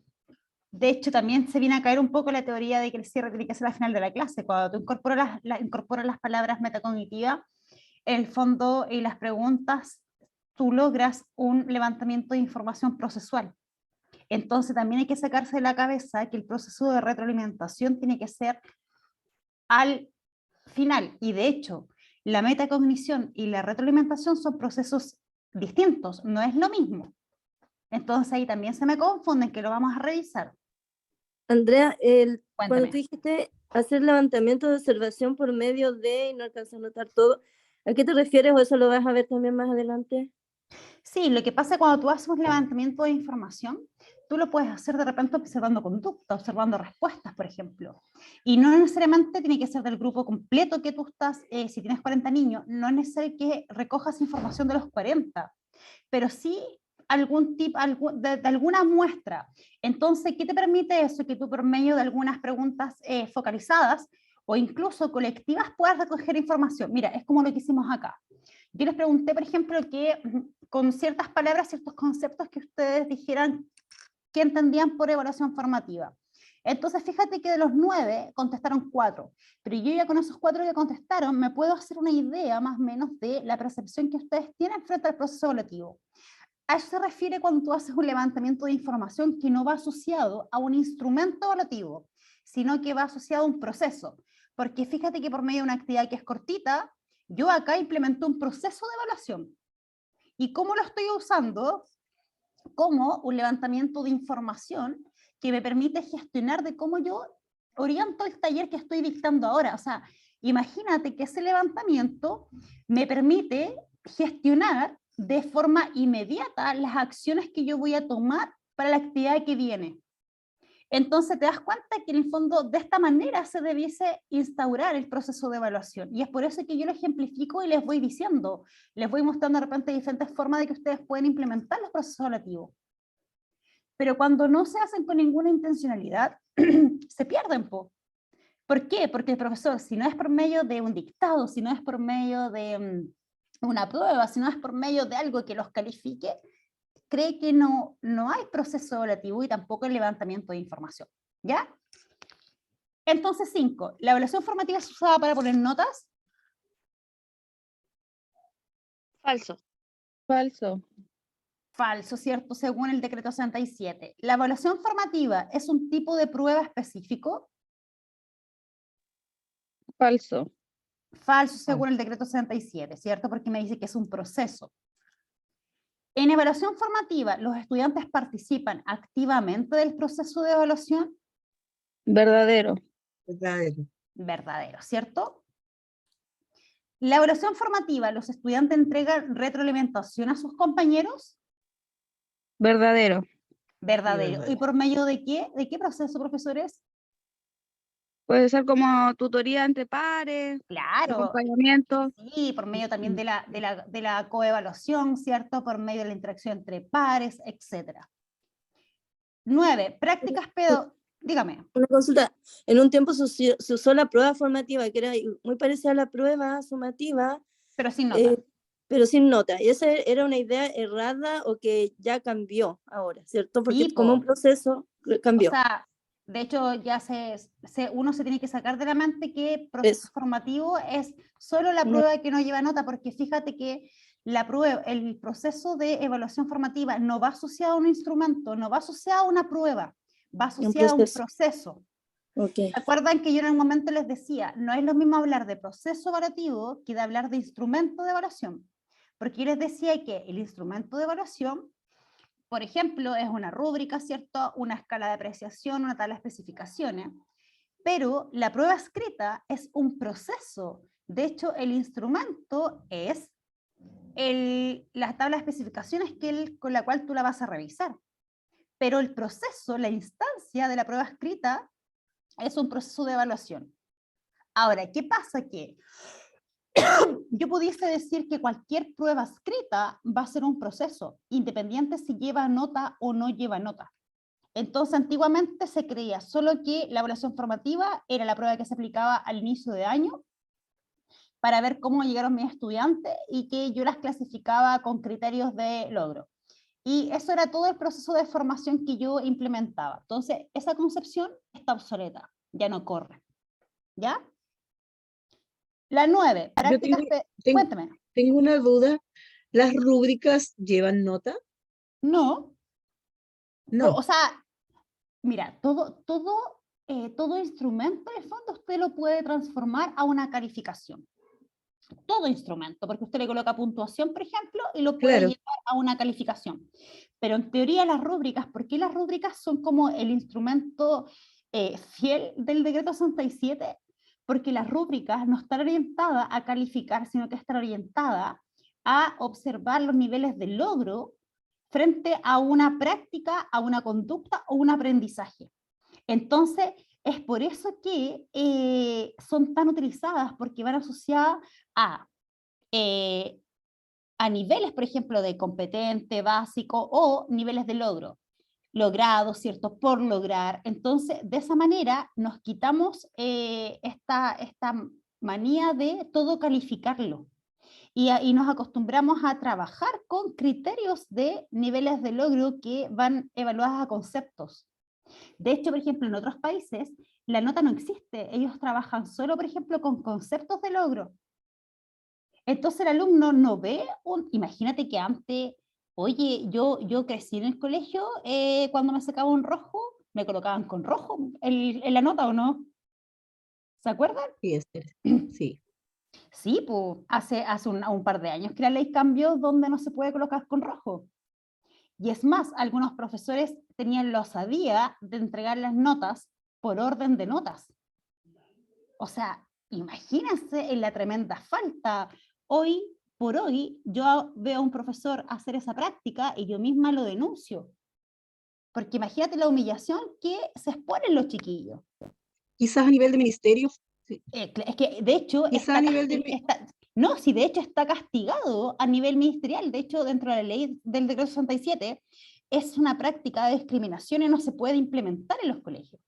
De hecho, también se viene a caer un poco la teoría de que el cierre tiene que ser al final de la clase. Cuando tú incorporas las palabras metacognitivas, en el fondo y las preguntas, tú logras un levantamiento de información procesual. Entonces también hay que sacarse de la cabeza que el proceso de retroalimentación tiene que ser al final. Y de hecho, la metacognición y la retroalimentación son procesos distintos, no es lo mismo. Entonces ahí también se me confunden, que lo vamos a revisar. Andrea, cuando tú dijiste hacer levantamiento de observación por medio de, y no alcanzas a notar todo, ¿a qué te refieres o eso lo vas a ver también más adelante? Sí, lo que pasa cuando tú haces un levantamiento de información, tú lo puedes hacer de repente observando conducta, observando respuestas, por ejemplo. Y no necesariamente tiene que ser del grupo completo que tú estás, si tienes 40 niños, no es necesario que recojas información de los 40, pero sí algún tipo, de alguna muestra. Entonces, ¿qué te permite eso? Que tú por medio de algunas preguntas focalizadas o incluso colectivas puedas recoger información. Mira, es como lo que hicimos acá. Yo les pregunté, por ejemplo, que con ciertas palabras, ciertos conceptos que ustedes dijeran que entendían por evaluación formativa. Entonces, fíjate que de los 9 contestaron 4, pero yo ya con esos 4 que contestaron me puedo hacer una idea más o menos de la percepción que ustedes tienen frente al proceso evaluativo. A eso se refiere cuando tú haces un levantamiento de información que no va asociado a un instrumento evaluativo, sino que va asociado a un proceso. Porque fíjate que por medio de una actividad que es cortita, yo acá implemento un proceso de evaluación. ¿Y cómo lo estoy usando? Como un levantamiento de información que me permite gestionar de cómo yo oriento el taller que estoy dictando ahora. O sea, imagínate que ese levantamiento me permite gestionar de forma inmediata las acciones que yo voy a tomar para la actividad que viene. Entonces te das cuenta que en el fondo de esta manera se debiese instaurar el proceso de evaluación. Y es por eso que yo lo ejemplifico y les voy diciendo, les voy mostrando de repente diferentes formas de que ustedes pueden implementar los procesos evaluativos. Pero cuando no se hacen con ninguna intencionalidad, se pierden. ¿Por qué? Porque el profesor, si no es por medio de un dictado, si no es por medio de una prueba, si no es por medio de algo que los califique, cree que no hay proceso evaluativo y tampoco el levantamiento de información. ¿Ya? Entonces, 5. ¿La evaluación formativa es usada para poner notas? Falso. Falso. Falso, ¿cierto? Según el decreto 67. ¿La evaluación formativa es un tipo de prueba específico? Falso. Falso, según el decreto 67, ¿cierto? Porque me dice que es un proceso. En evaluación formativa, ¿los estudiantes participan activamente del proceso de evaluación? Verdadero. Verdadero. Verdadero, ¿cierto? La evaluación formativa, ¿los estudiantes entregan retroalimentación a sus compañeros? Verdadero. Verdadero. ¿Y verdadero. por medio de qué? ¿De qué proceso, profesores? Puede ser como tutoría entre pares, Claro, acompañamiento. sí, por medio también de la coevaluación, ¿cierto? Por medio de la interacción entre pares, etc. 9. Prácticas dígame. Una consulta. En un tiempo se usó la prueba formativa, que era muy parecida a la prueba sumativa, Pero sin nota. pero sin nota. ¿Y esa era una idea errada o que ya cambió ahora, cierto? Porque Sí, como un po. proceso cambió. O sea, de hecho, ya uno se tiene que sacar de la mente que proceso Eso. formativo es solo la No. prueba que no lleva nota, porque fíjate que la prueba, el proceso de evaluación formativa no va asociado a un instrumento, no va asociado a una prueba, va asociado a un proceso. Okay. ¿Se acuerdan que yo en un momento les decía, no es lo mismo hablar de proceso evaluativo que de hablar de instrumento de evaluación? Porque yo les decía que el instrumento de evaluación, por ejemplo, es una rúbrica, ¿cierto? Una escala de apreciación, una tabla de especificaciones, pero la prueba escrita es un proceso. De hecho, el instrumento es la tabla de especificaciones con la cual tú la vas a revisar. Pero el proceso, la instancia de la prueba escrita, es un proceso de evaluación. Ahora, ¿qué pasa? Que yo pudiese decir que cualquier prueba escrita va a ser un proceso, independiente si lleva nota o no lleva nota. Entonces, antiguamente se creía solo que la evaluación formativa era la prueba que se aplicaba al inicio de año para ver cómo llegaron mis estudiantes y que yo las clasificaba con criterios de logro. Y eso era todo el proceso de formación que yo implementaba. Entonces, esa concepción está obsoleta, ya no corre. ¿Ya? La 9, prácticas... Cuéntame. Tengo una duda. ¿Las rúbricas llevan nota? No. No. O sea, mira, todo instrumento, en el fondo, usted lo puede transformar a una calificación. Todo instrumento, porque usted le coloca puntuación, por ejemplo, y lo puede llevar a una calificación. Pero en teoría las rúbricas, ¿por qué las rúbricas son como el instrumento fiel del decreto 67? Porque las rúbricas no están orientadas a calificar, sino que están orientadas a observar los niveles de logro frente a una práctica, a una conducta o un aprendizaje. Entonces, es por eso que son tan utilizadas, porque van asociadas a niveles, por ejemplo, de competente, básico o niveles de logro. Logrado, ¿cierto? Por lograr. Entonces, de esa manera nos quitamos esta manía de todo calificarlo. Y nos acostumbramos a trabajar con criterios de niveles de logro que van evaluados a conceptos. De hecho, por ejemplo, en otros países la nota no existe. Ellos trabajan solo, por ejemplo, con conceptos de logro. Entonces el alumno no ve imagínate que antes, oye, yo crecí en el colegio, cuando me sacaba un rojo, me colocaban con rojo en la nota, ¿o no? ¿Se acuerdan? Sí, sí. Sí, pues hace un par de años que la ley cambió donde no se puede colocar con rojo. Y es más, algunos profesores tenían la osadía de entregar las notas por orden de notas. O sea, imagínense en la tremenda falta. Hoy por hoy yo veo a un profesor hacer esa práctica y yo misma lo denuncio. Porque imagínate la humillación que se exponen los chiquillos. Quizás a nivel de ministerio. Sí. Es que de hecho no, si de hecho está castigado a nivel ministerial. De hecho, dentro de la ley del decreto 67 es una práctica de discriminación y no se puede implementar en los colegios.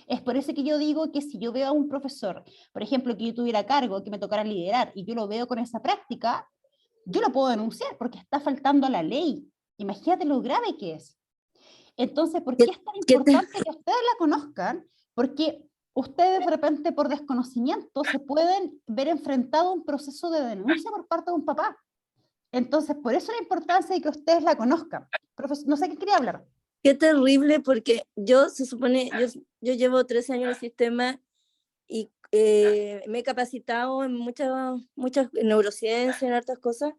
Es por eso que yo digo que si yo veo a un profesor, por ejemplo, que yo tuviera cargo, que me tocara liderar, y yo lo veo con esa práctica, yo lo puedo denunciar porque está faltando a la ley. Imagínate lo grave que es. Entonces, ¿por qué es tan importante que ustedes la conozcan? Porque ustedes de repente por desconocimiento se pueden ver enfrentados a un proceso de denuncia por parte de un papá. Entonces, por eso la importancia de que ustedes la conozcan. Profesor, no sé qué quería hablar. Qué terrible, porque se supone, yo llevo 13 años en el sistema y me he capacitado en muchas neurociencias, en hartas cosas,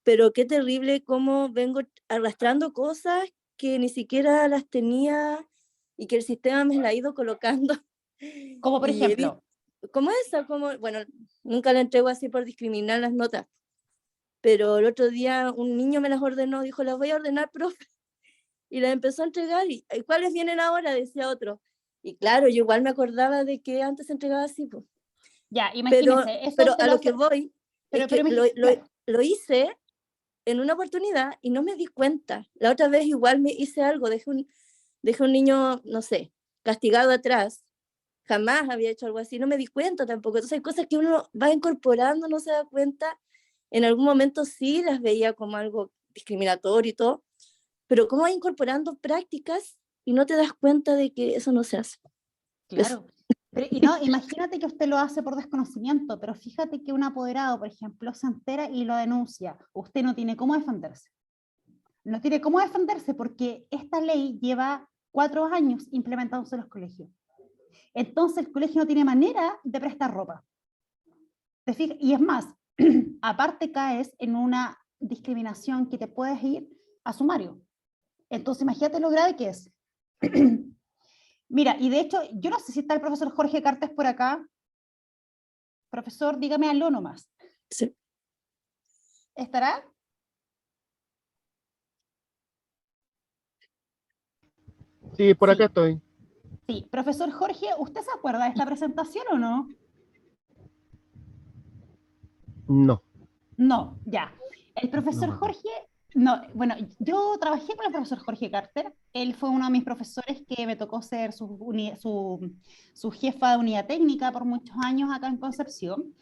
pero qué terrible cómo vengo arrastrando cosas que ni siquiera las tenía y que el sistema me las ha ido colocando Como por Y he ejemplo, como esa, como, bueno, nunca la entrego así por discriminar las notas, pero el otro día un niño me las ordenó, dijo, las voy a ordenar, profe, y las empezó a entregar, y ¿cuáles vienen ahora? Decía otro. Y claro, yo igual me acordaba de que antes se entregaba así, pues. ya, Pero, imagínense, eso pero te a lo lo que hace, voy es que claro, lo hice en una oportunidad y no me di cuenta. La otra vez igual me hice algo, dejé un niño, no sé, castigado atrás. Jamás había hecho algo así, no me di cuenta tampoco. Entonces hay cosas que uno va incorporando, no se da cuenta. En algún momento sí las veía como algo discriminatorio y todo, pero cómo vas incorporando prácticas y no te das cuenta de que eso no se hace. claro. Pero, y no, imagínate que usted lo hace por desconocimiento, pero fíjate que un apoderado, por ejemplo, se entera y lo denuncia. Usted no tiene cómo defenderse. No tiene cómo defenderse porque esta ley lleva 4 años implementándose en los colegios. Entonces el colegio no tiene manera de prestar ropa. ¿Te fijas? Y es más, aparte caes en una discriminación que te puedes ir a sumario. Entonces imagínate lo grave que es. Mira, y de hecho, yo no sé si está el profesor Jorge Cartes por acá. Profesor, dígame algo nomás. Sí. ¿Estará? Sí, por Sí. acá estoy. Sí, profesor Jorge, ¿usted se acuerda de esta presentación o no? No. No, ya. El profesor No, Jorge, no, bueno, yo trabajé con el profesor Jorge Carter. Él fue uno de mis profesores que me tocó ser su jefa de unidad técnica por muchos años acá en Concepción.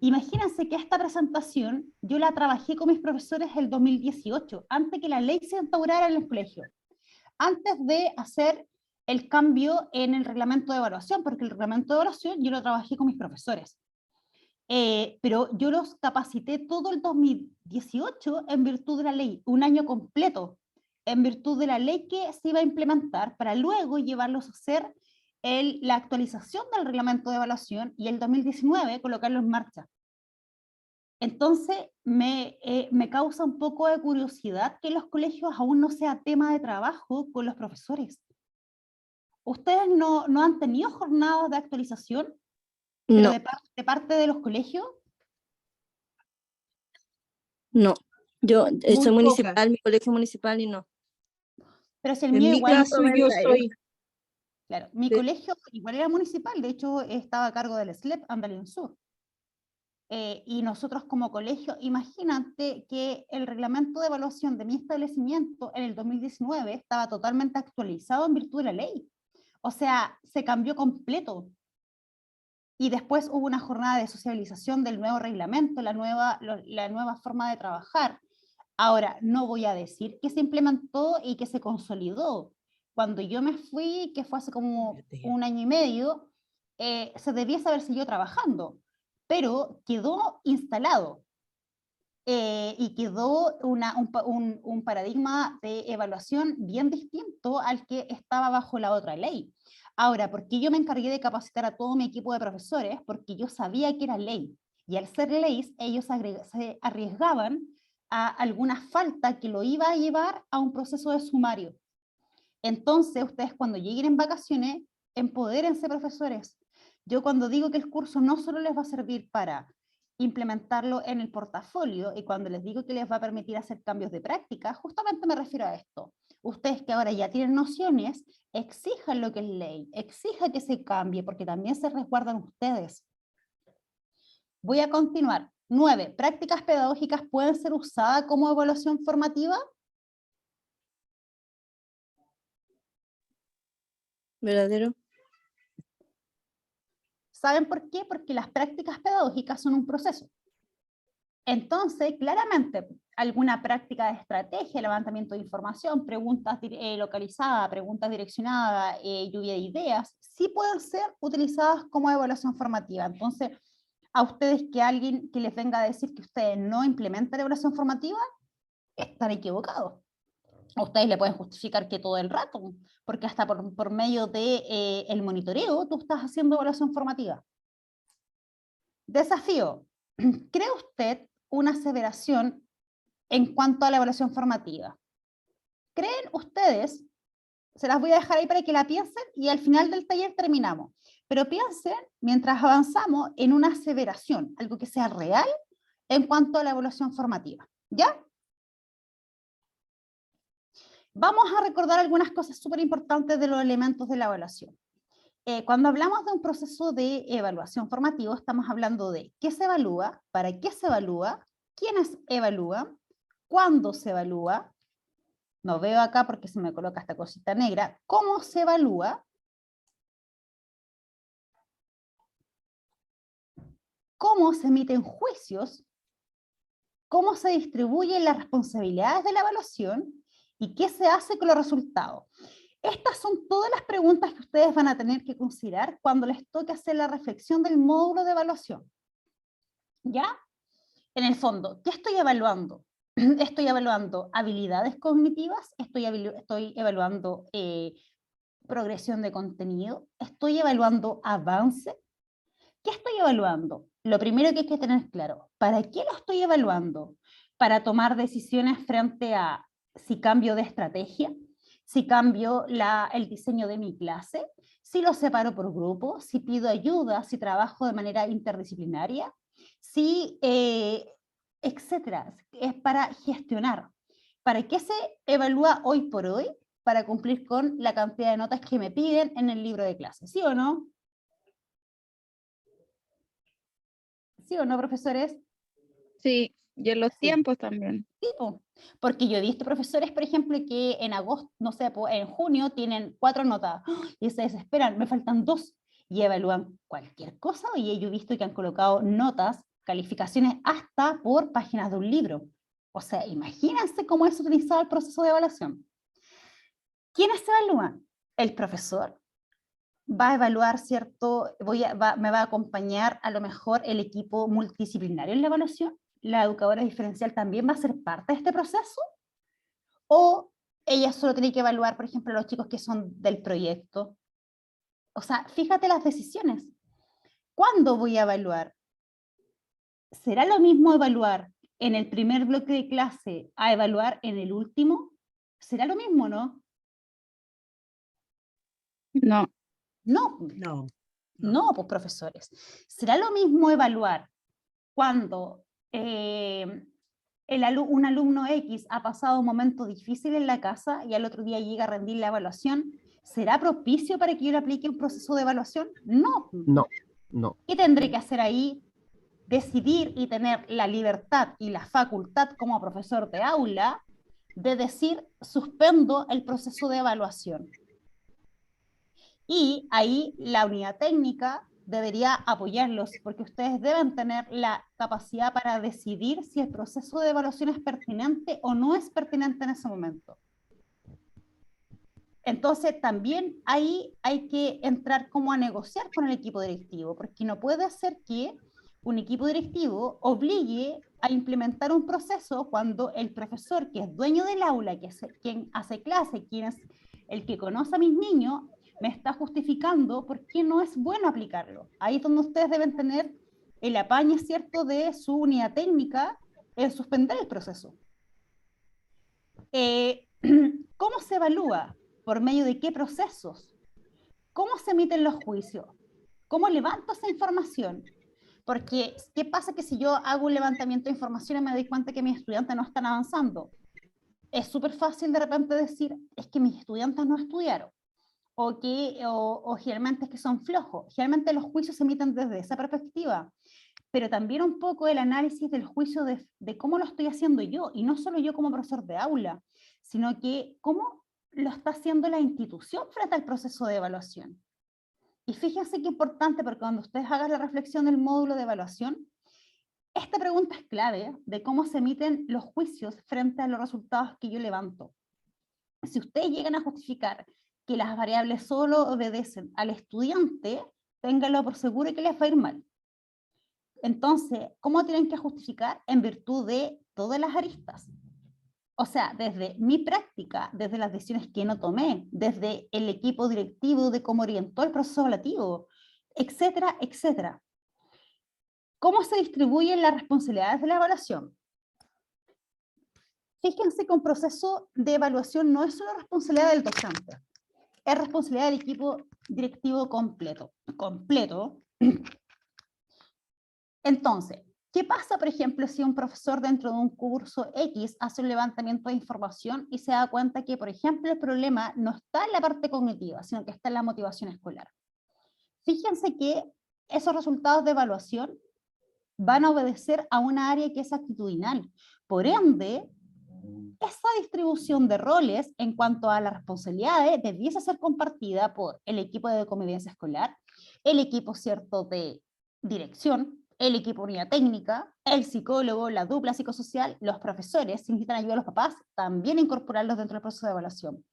Imagínense que esta presentación yo la trabajé con mis profesores el 2018, antes que la ley se instaurara en el colegio, antes de hacer el cambio en el reglamento de evaluación, porque el reglamento de evaluación yo lo trabajé con mis profesores. Pero yo los capacité todo el 2018 en virtud de la ley, un año completo, en virtud de la ley que se iba a implementar para luego llevarlos a hacer la actualización del reglamento de evaluación y el 2019 colocarlo en marcha. Entonces me causa un poco de curiosidad que en los colegios aún no sea tema de trabajo con los profesores. ¿Ustedes no han tenido jornadas de actualización, pero No, de parte de los colegios? no. Yo Muy soy poca. municipal, mi colegio municipal y no. Pero si el En mío mi igual, caso yo soy, claro, mi colegio igual era municipal, de hecho estaba a cargo del SLEP Andalien Sur. Y nosotros como colegio, imagínate que el reglamento de evaluación de mi establecimiento en el 2019 estaba totalmente actualizado en virtud de la ley. O sea, se cambió completo. Y después hubo una jornada de socialización del nuevo reglamento, la nueva forma de trabajar. Ahora, no voy a decir que se implementó y que se consolidó. Cuando yo me fui, que fue hace como 1 año y medio, se debiese haber seguido trabajando, pero quedó instalado y quedó un paradigma de evaluación bien distinto al que estaba bajo la otra ley. Ahora, ¿por qué yo me encargué de capacitar a todo mi equipo de profesores? Porque yo sabía que era ley, y al ser ley, ellos se arriesgaban a alguna falta que lo iba a llevar a un proceso de sumario. Entonces, ustedes cuando lleguen en vacaciones, empodérense, profesores. Yo cuando digo que el curso no solo les va a servir para implementarlo en el portafolio, y cuando les digo que les va a permitir hacer cambios de práctica, justamente me refiero a esto. Ustedes que ahora ya tienen nociones, exijan lo que es ley, exijan que se cambie, porque también se resguardan ustedes. Voy a continuar. 9. ¿Prácticas pedagógicas pueden ser usadas como evaluación formativa? ¿Verdadero? ¿Saben por qué? Porque las prácticas pedagógicas son un proceso. Entonces, claramente, alguna práctica de estrategia, levantamiento de información, preguntas localizadas, preguntas direccionadas, lluvia de ideas, sí pueden ser utilizadas como evaluación formativa. Entonces, a ustedes que alguien que les venga a decir que ustedes no implementan evaluación formativa, están equivocados. A ustedes le pueden justificar que todo el rato, porque hasta por medio de el monitoreo tú estás haciendo evaluación formativa. Desafío. ¿Cree usted una aseveración en cuanto a la evaluación formativa? ¿Creen ustedes, Se las voy a dejar ahí para que la piensen y al final del taller terminamos. Pero piensen, mientras avanzamos, en una aseveración, algo que sea real en cuanto a la evaluación formativa. ¿Ya? Vamos a recordar algunas cosas súper importantes de los elementos de la evaluación. Cuando hablamos de un proceso de evaluación formativo, estamos hablando de qué se evalúa, para qué se evalúa, quiénes evalúan, cuándo se evalúa, no veo acá porque se me coloca esta cosita negra, cómo se evalúa, cómo se emiten juicios, cómo se distribuyen las responsabilidades de la evaluación y qué se hace con los resultados. Estas son todas las preguntas que ustedes van a tener que considerar cuando les toque hacer la reflexión del módulo de evaluación. ¿Ya? En el fondo, ¿qué estoy evaluando? Estoy evaluando habilidades cognitivas, estoy evaluando progresión de contenido, estoy evaluando avance. ¿Qué estoy evaluando? Lo primero que hay que tener claro, ¿para qué lo estoy evaluando? Para tomar decisiones frente a si cambio de estrategia, si cambio el diseño de mi clase, si lo separo por grupo, si pido ayuda, si trabajo de manera interdisciplinaria, si, etcétera. Es para gestionar. ¿Para qué se evalúa hoy por hoy? Para cumplir con la cantidad de notas que me piden en el libro de clase, ¿sí o no? ¿Sí o no, profesores? Sí, y en los Sí. tiempos también. Sí, porque yo he visto profesores, por ejemplo, que en agosto, no sé, en junio tienen 4 notas y se desesperan, me faltan 2 y evalúan cualquier cosa y yo he visto que han colocado notas, calificaciones hasta por páginas de un libro. O sea, imagínense cómo es utilizado el proceso de evaluación. ¿Quiénes se evalúan? El profesor va a evaluar, ¿cierto? Me va a acompañar a lo mejor el equipo multidisciplinario en la evaluación. ¿La educadora diferencial también va a ser parte de este proceso? ¿O ella solo tiene que evaluar, por ejemplo, a los chicos que son del proyecto? O sea, fíjate las decisiones. ¿Cuándo voy a evaluar? ¿Será lo mismo evaluar en el primer bloque de clase a evaluar en el último? ¿Será lo mismo, no? No. No. No. No, pues profesores. ¿Será lo mismo evaluar cuando un alumno X ha pasado un momento difícil en la casa y al otro día llega a rendir la evaluación? ¿Será propicio para que yo le aplique un proceso de evaluación? No. No, no. ¿Qué tendré que hacer ahí? Decidir y tener la libertad y la facultad como profesor de aula de decir, suspendo el proceso de evaluación. Y ahí la unidad técnica debería apoyarlos, porque ustedes deben tener la capacidad para decidir si el proceso de evaluación es pertinente o no es pertinente en ese momento. Entonces también ahí hay que entrar como a negociar con el equipo directivo, porque no puede ser que un equipo directivo obligue a implementar un proceso cuando el profesor, que es dueño del aula, que es quien hace clase, quien es el que conoce a mis niños, me está justificando por qué no es bueno aplicarlo. Ahí es donde ustedes deben tener el apañe, ¿cierto?, de su unidad técnica en suspender el proceso. ¿Cómo se evalúa? ¿Por medio de qué procesos? ¿Cómo se emiten los juicios? ¿Cómo levanto esa información? Porque, ¿qué pasa que si yo hago un levantamiento de información y me doy cuenta que mis estudiantes no están avanzando? Es súper fácil de repente decir, es que mis estudiantes no estudiaron, o generalmente es que son flojos. Generalmente los juicios se emiten desde esa perspectiva, pero también un poco el análisis del juicio de cómo lo estoy haciendo yo, y no solo yo como profesor de aula, sino que cómo lo está haciendo la institución frente al proceso de evaluación. Y fíjense qué importante, porque cuando ustedes hagan la reflexión del módulo de evaluación, esta pregunta es clave de cómo se emiten los juicios frente a los resultados que yo levanto. Si ustedes llegan a justificar que las variables solo obedecen al estudiante, ténganlo por seguro que les va a ir mal. Entonces, ¿cómo tienen que justificar? En virtud de todas las aristas. O sea, desde mi práctica, desde las decisiones que no tomé, desde el equipo directivo de cómo orientó el proceso evaluativo, etcétera, etcétera. ¿Cómo se distribuyen las responsabilidades de la evaluación? Fíjense que un proceso de evaluación no es solo responsabilidad del docente. es responsabilidad del equipo directivo completo. Entonces, ¿qué pasa, por ejemplo, si un profesor dentro de un curso X hace un levantamiento de información y se da cuenta que, por ejemplo, el problema no está en la parte cognitiva, sino que está en la motivación escolar? Fíjense que esos resultados de evaluación van a obedecer a una área que es actitudinal. Por ende, esa distribución de roles en cuanto a las responsabilidades debiese ser compartida por el equipo de convivencia escolar, el equipo, ¿cierto?, de dirección, el equipo de unidad técnica, el psicólogo, la dupla psicosocial, los profesores. Si necesitan ayuda a los papás, también incorporarlos dentro del proceso de evaluación.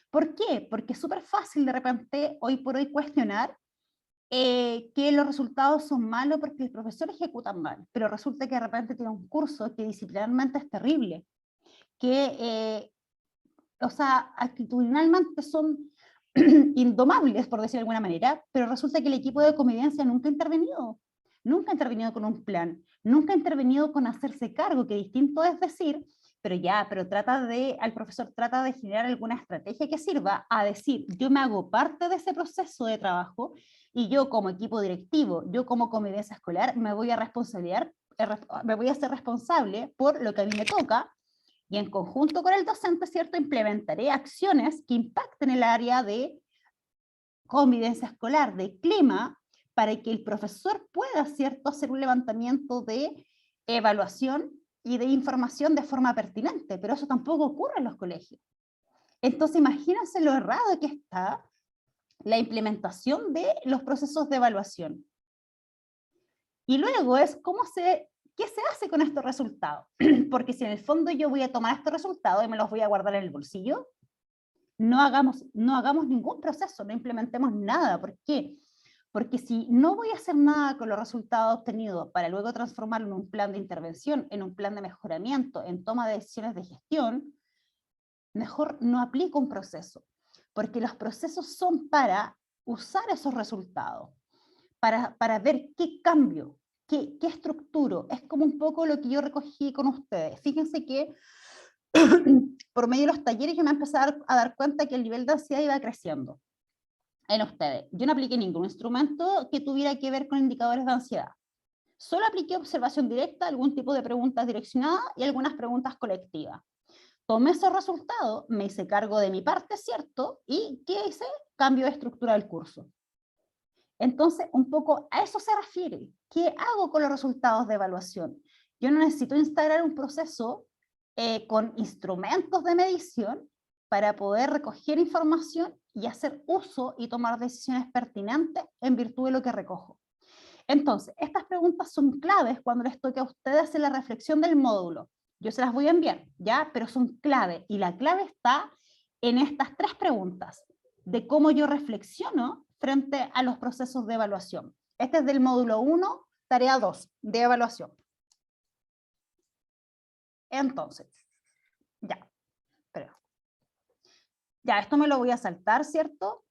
¿Por qué? Porque es súper fácil de repente, hoy por hoy, cuestionar que los resultados son malos porque el profesor ejecuta mal, pero resulta que de repente tiene un curso que disciplinarmente es terrible, que, o sea, actitudinalmente son indomables, por decir de alguna manera, pero resulta que el equipo de convivencia nunca ha intervenido con un plan, nunca ha intervenido con hacerse cargo, que distinto es decir, pero al profesor trata de generar alguna estrategia que sirva a decir, yo me hago parte de ese proceso de trabajo y yo como equipo directivo, yo como convivencia escolar, me voy a hacer responsable por lo que a mí me toca, y en conjunto con el docente, ¿cierto?, implementaré acciones que impacten el área de convivencia escolar, de clima, para que el profesor pueda, ¿cierto?, hacer un levantamiento de evaluación y de información de forma pertinente, pero eso tampoco ocurre en los colegios. Entonces, imagínense lo errado que está la implementación de los procesos de evaluación. Y luego es ¿qué se hace con estos resultados? Porque si en el fondo yo voy a tomar estos resultados y me los voy a guardar en el bolsillo, no hagamos ningún proceso, no implementemos nada. ¿Por qué? Porque si no voy a hacer nada con los resultados obtenidos para luego transformarlo en un plan de intervención, en un plan de mejoramiento, en toma de decisiones de gestión, mejor no aplico un proceso. Porque los procesos son para usar esos resultados, para ver qué cambio, qué estructuro. Es como un poco lo que yo recogí con ustedes. Fíjense que por medio de los talleres yo me empecé a dar cuenta que el nivel de ansiedad iba creciendo en ustedes. Yo no apliqué ningún instrumento que tuviera que ver con indicadores de ansiedad. Solo apliqué observación directa, algún tipo de preguntas direccionadas y algunas preguntas colectivas. Tomé esos resultados, me hice cargo de mi parte, ¿cierto? ¿Y qué hice? Cambio de estructura del curso. Entonces, un poco a eso se refiere. ¿Qué hago con los resultados de evaluación? Yo no necesito instalar un proceso con instrumentos de medición para poder recoger información y hacer uso y tomar decisiones pertinentes en virtud de lo que recojo. Entonces, estas preguntas son claves cuando les toque a ustedes hacer la reflexión del módulo. Yo se las voy a enviar, ¿ya? Pero son clave, y la clave está en estas 3 preguntas, de cómo yo reflexiono frente a los procesos de evaluación. Este es del módulo 1, tarea 2, de evaluación. Entonces, ya, esto me lo voy a saltar, ¿cierto?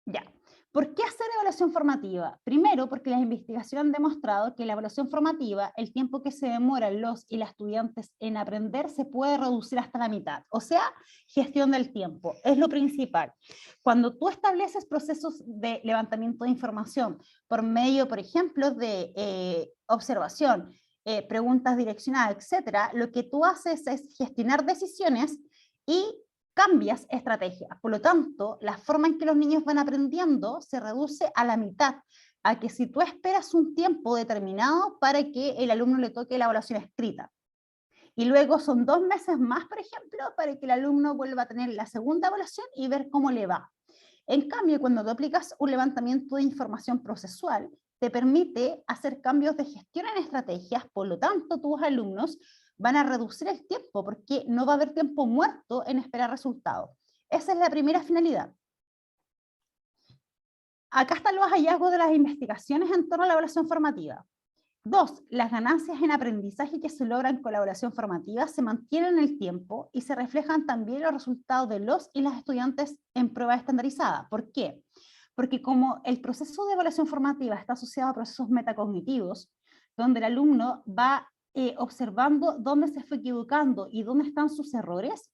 Ya. ¿Por qué hacer evaluación formativa? Primero, porque las investigaciones han demostrado que la evaluación formativa, el tiempo que se demoran los y las estudiantes en aprender, se puede reducir hasta la mitad. O sea, gestión del tiempo, es lo principal. Cuando tú estableces procesos de levantamiento de información por medio, por ejemplo, de observación, preguntas direccionadas, etcétera, lo que tú haces es gestionar decisiones y cambias estrategias. Por lo tanto, la forma en que los niños van aprendiendo se reduce a la mitad, a que si tú esperas un tiempo determinado para que el alumno le toque la evaluación escrita, y luego son 2 meses más, por ejemplo, para que el alumno vuelva a tener la segunda evaluación y ver cómo le va. En cambio, cuando tú aplicas un levantamiento de información procesual, te permite hacer cambios de gestión en estrategias, por lo tanto, tus alumnos van a reducir el tiempo, porque no va a haber tiempo muerto en esperar resultados. Esa es la primera finalidad. Acá están los hallazgos de las investigaciones en torno a la evaluación formativa. 2, las ganancias en aprendizaje que se logran con la evaluación formativa se mantienen en el tiempo y se reflejan también los resultados de los y las estudiantes en prueba estandarizada. ¿Por qué? Porque como el proceso de evaluación formativa está asociado a procesos metacognitivos, donde el alumno va observando dónde se fue equivocando y dónde están sus errores,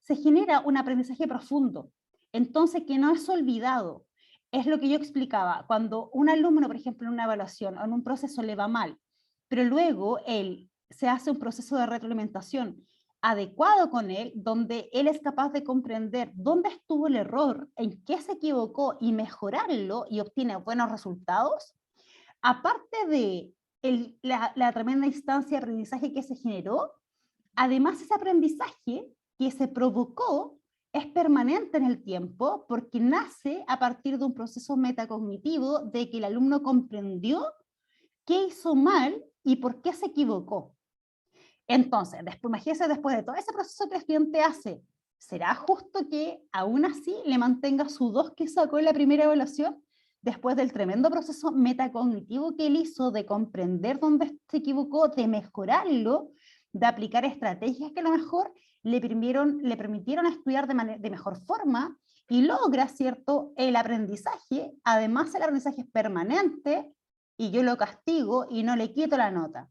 se genera un aprendizaje profundo, entonces que no es olvidado. Es lo que yo explicaba, cuando un alumno, por ejemplo, en una evaluación o en un proceso le va mal, pero luego él se hace un proceso de retroalimentación adecuado con él, donde él es capaz de comprender dónde estuvo el error, en qué se equivocó y mejorarlo y obtiene buenos resultados, aparte de la tremenda instancia de aprendizaje que se generó, además ese aprendizaje que se provocó es permanente en el tiempo porque nace a partir de un proceso metacognitivo de que el alumno comprendió qué hizo mal y por qué se equivocó. Entonces, imagínense, después de todo ese proceso que el estudiante hace, ¿será justo que aún así le mantenga su 2 que sacó en la primera evaluación? Después del tremendo proceso metacognitivo que él hizo de comprender dónde se equivocó, de mejorarlo, de aplicar estrategias que a lo mejor le permitieron estudiar de mejor forma y logra, ¿cierto?, el aprendizaje. Además el aprendizaje es permanente y yo lo castigo y no le quito la nota.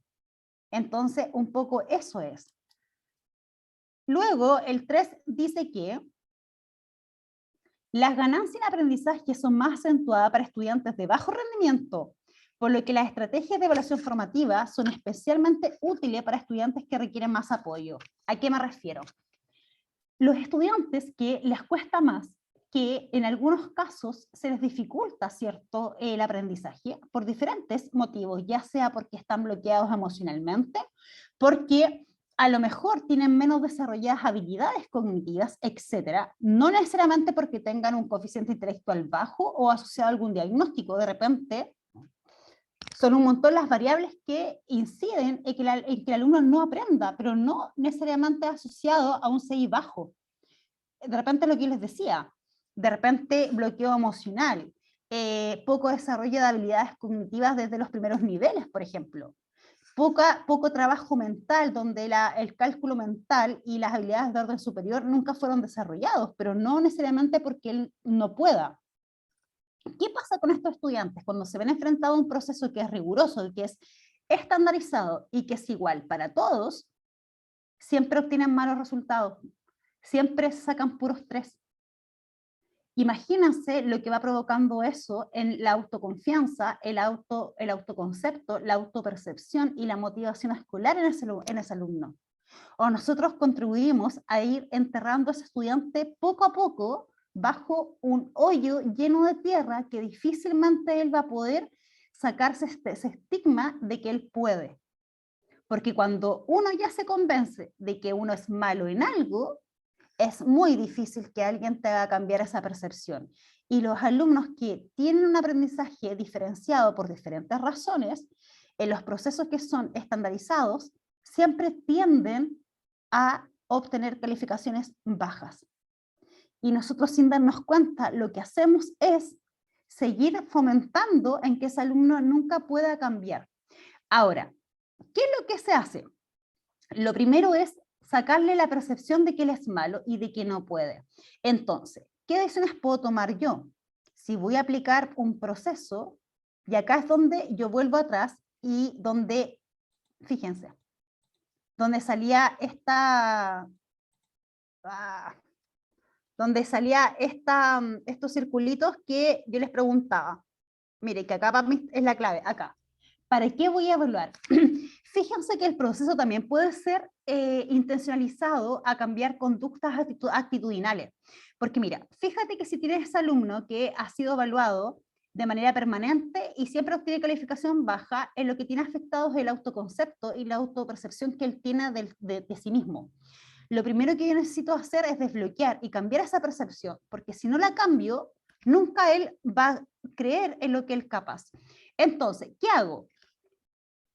Entonces, un poco eso es. Luego, el 3 dice que las ganancias en aprendizaje son más acentuadas para estudiantes de bajo rendimiento, por lo que las estrategias de evaluación formativa son especialmente útiles para estudiantes que requieren más apoyo. ¿A qué me refiero? Los estudiantes que les cuesta más, que en algunos casos se les dificulta, ¿cierto?, el aprendizaje por diferentes motivos, ya sea porque están bloqueados emocionalmente, porque a lo mejor tienen menos desarrolladas habilidades cognitivas, etcétera, no necesariamente porque tengan un coeficiente intelectual bajo o asociado a algún diagnóstico. De repente son un montón las variables que inciden en que el alumno no aprenda, pero no necesariamente asociado a un CI bajo. De repente lo que yo les decía, de repente bloqueo emocional, poco desarrollo de habilidades cognitivas desde los primeros niveles, por ejemplo. Poco trabajo mental, donde el cálculo mental y las habilidades de orden superior nunca fueron desarrollados, pero no necesariamente porque él no pueda. ¿Qué pasa con estos estudiantes cuando se ven enfrentados a un proceso que es riguroso, que es estandarizado y que es igual para todos? Siempre obtienen malos resultados, siempre sacan puros 3. Imagínense lo que va provocando eso en la autoconfianza, el autoconcepto, la autopercepción y la motivación escolar en ese alumno. O nosotros contribuimos a ir enterrando a ese estudiante poco a poco bajo un hoyo lleno de tierra que difícilmente él va a poder sacarse ese estigma de que él puede. Porque cuando uno ya se convence de que uno es malo en algo, es muy difícil que alguien te haga cambiar esa percepción. Y los alumnos que tienen un aprendizaje diferenciado por diferentes razones, en los procesos que son estandarizados, siempre tienden a obtener calificaciones bajas. Y nosotros, sin darnos cuenta, lo que hacemos es seguir fomentando en que ese alumno nunca pueda cambiar. Ahora, ¿qué es lo que se hace? Lo primero es sacarle la percepción de que él es malo y de que no puede. Entonces, ¿qué decisiones puedo tomar yo? Si voy a aplicar un proceso, y acá es donde yo vuelvo atrás y donde, fíjense, donde salía estos circulitos que yo les preguntaba. Mire, que acá para mí es la clave, acá. ¿Para qué voy a evaluar? Fíjense que el proceso también puede ser intencionalizado a cambiar conductas actitudinales. Porque mira, fíjate que si tienes ese alumno que ha sido evaluado de manera permanente y siempre obtiene calificación baja, en lo que tiene afectado es el autoconcepto y la autopercepción que él tiene de sí mismo. Lo primero que yo necesito hacer es desbloquear y cambiar esa percepción, porque si no la cambio, nunca él va a creer en lo que él es capaz. Entonces, ¿qué hago?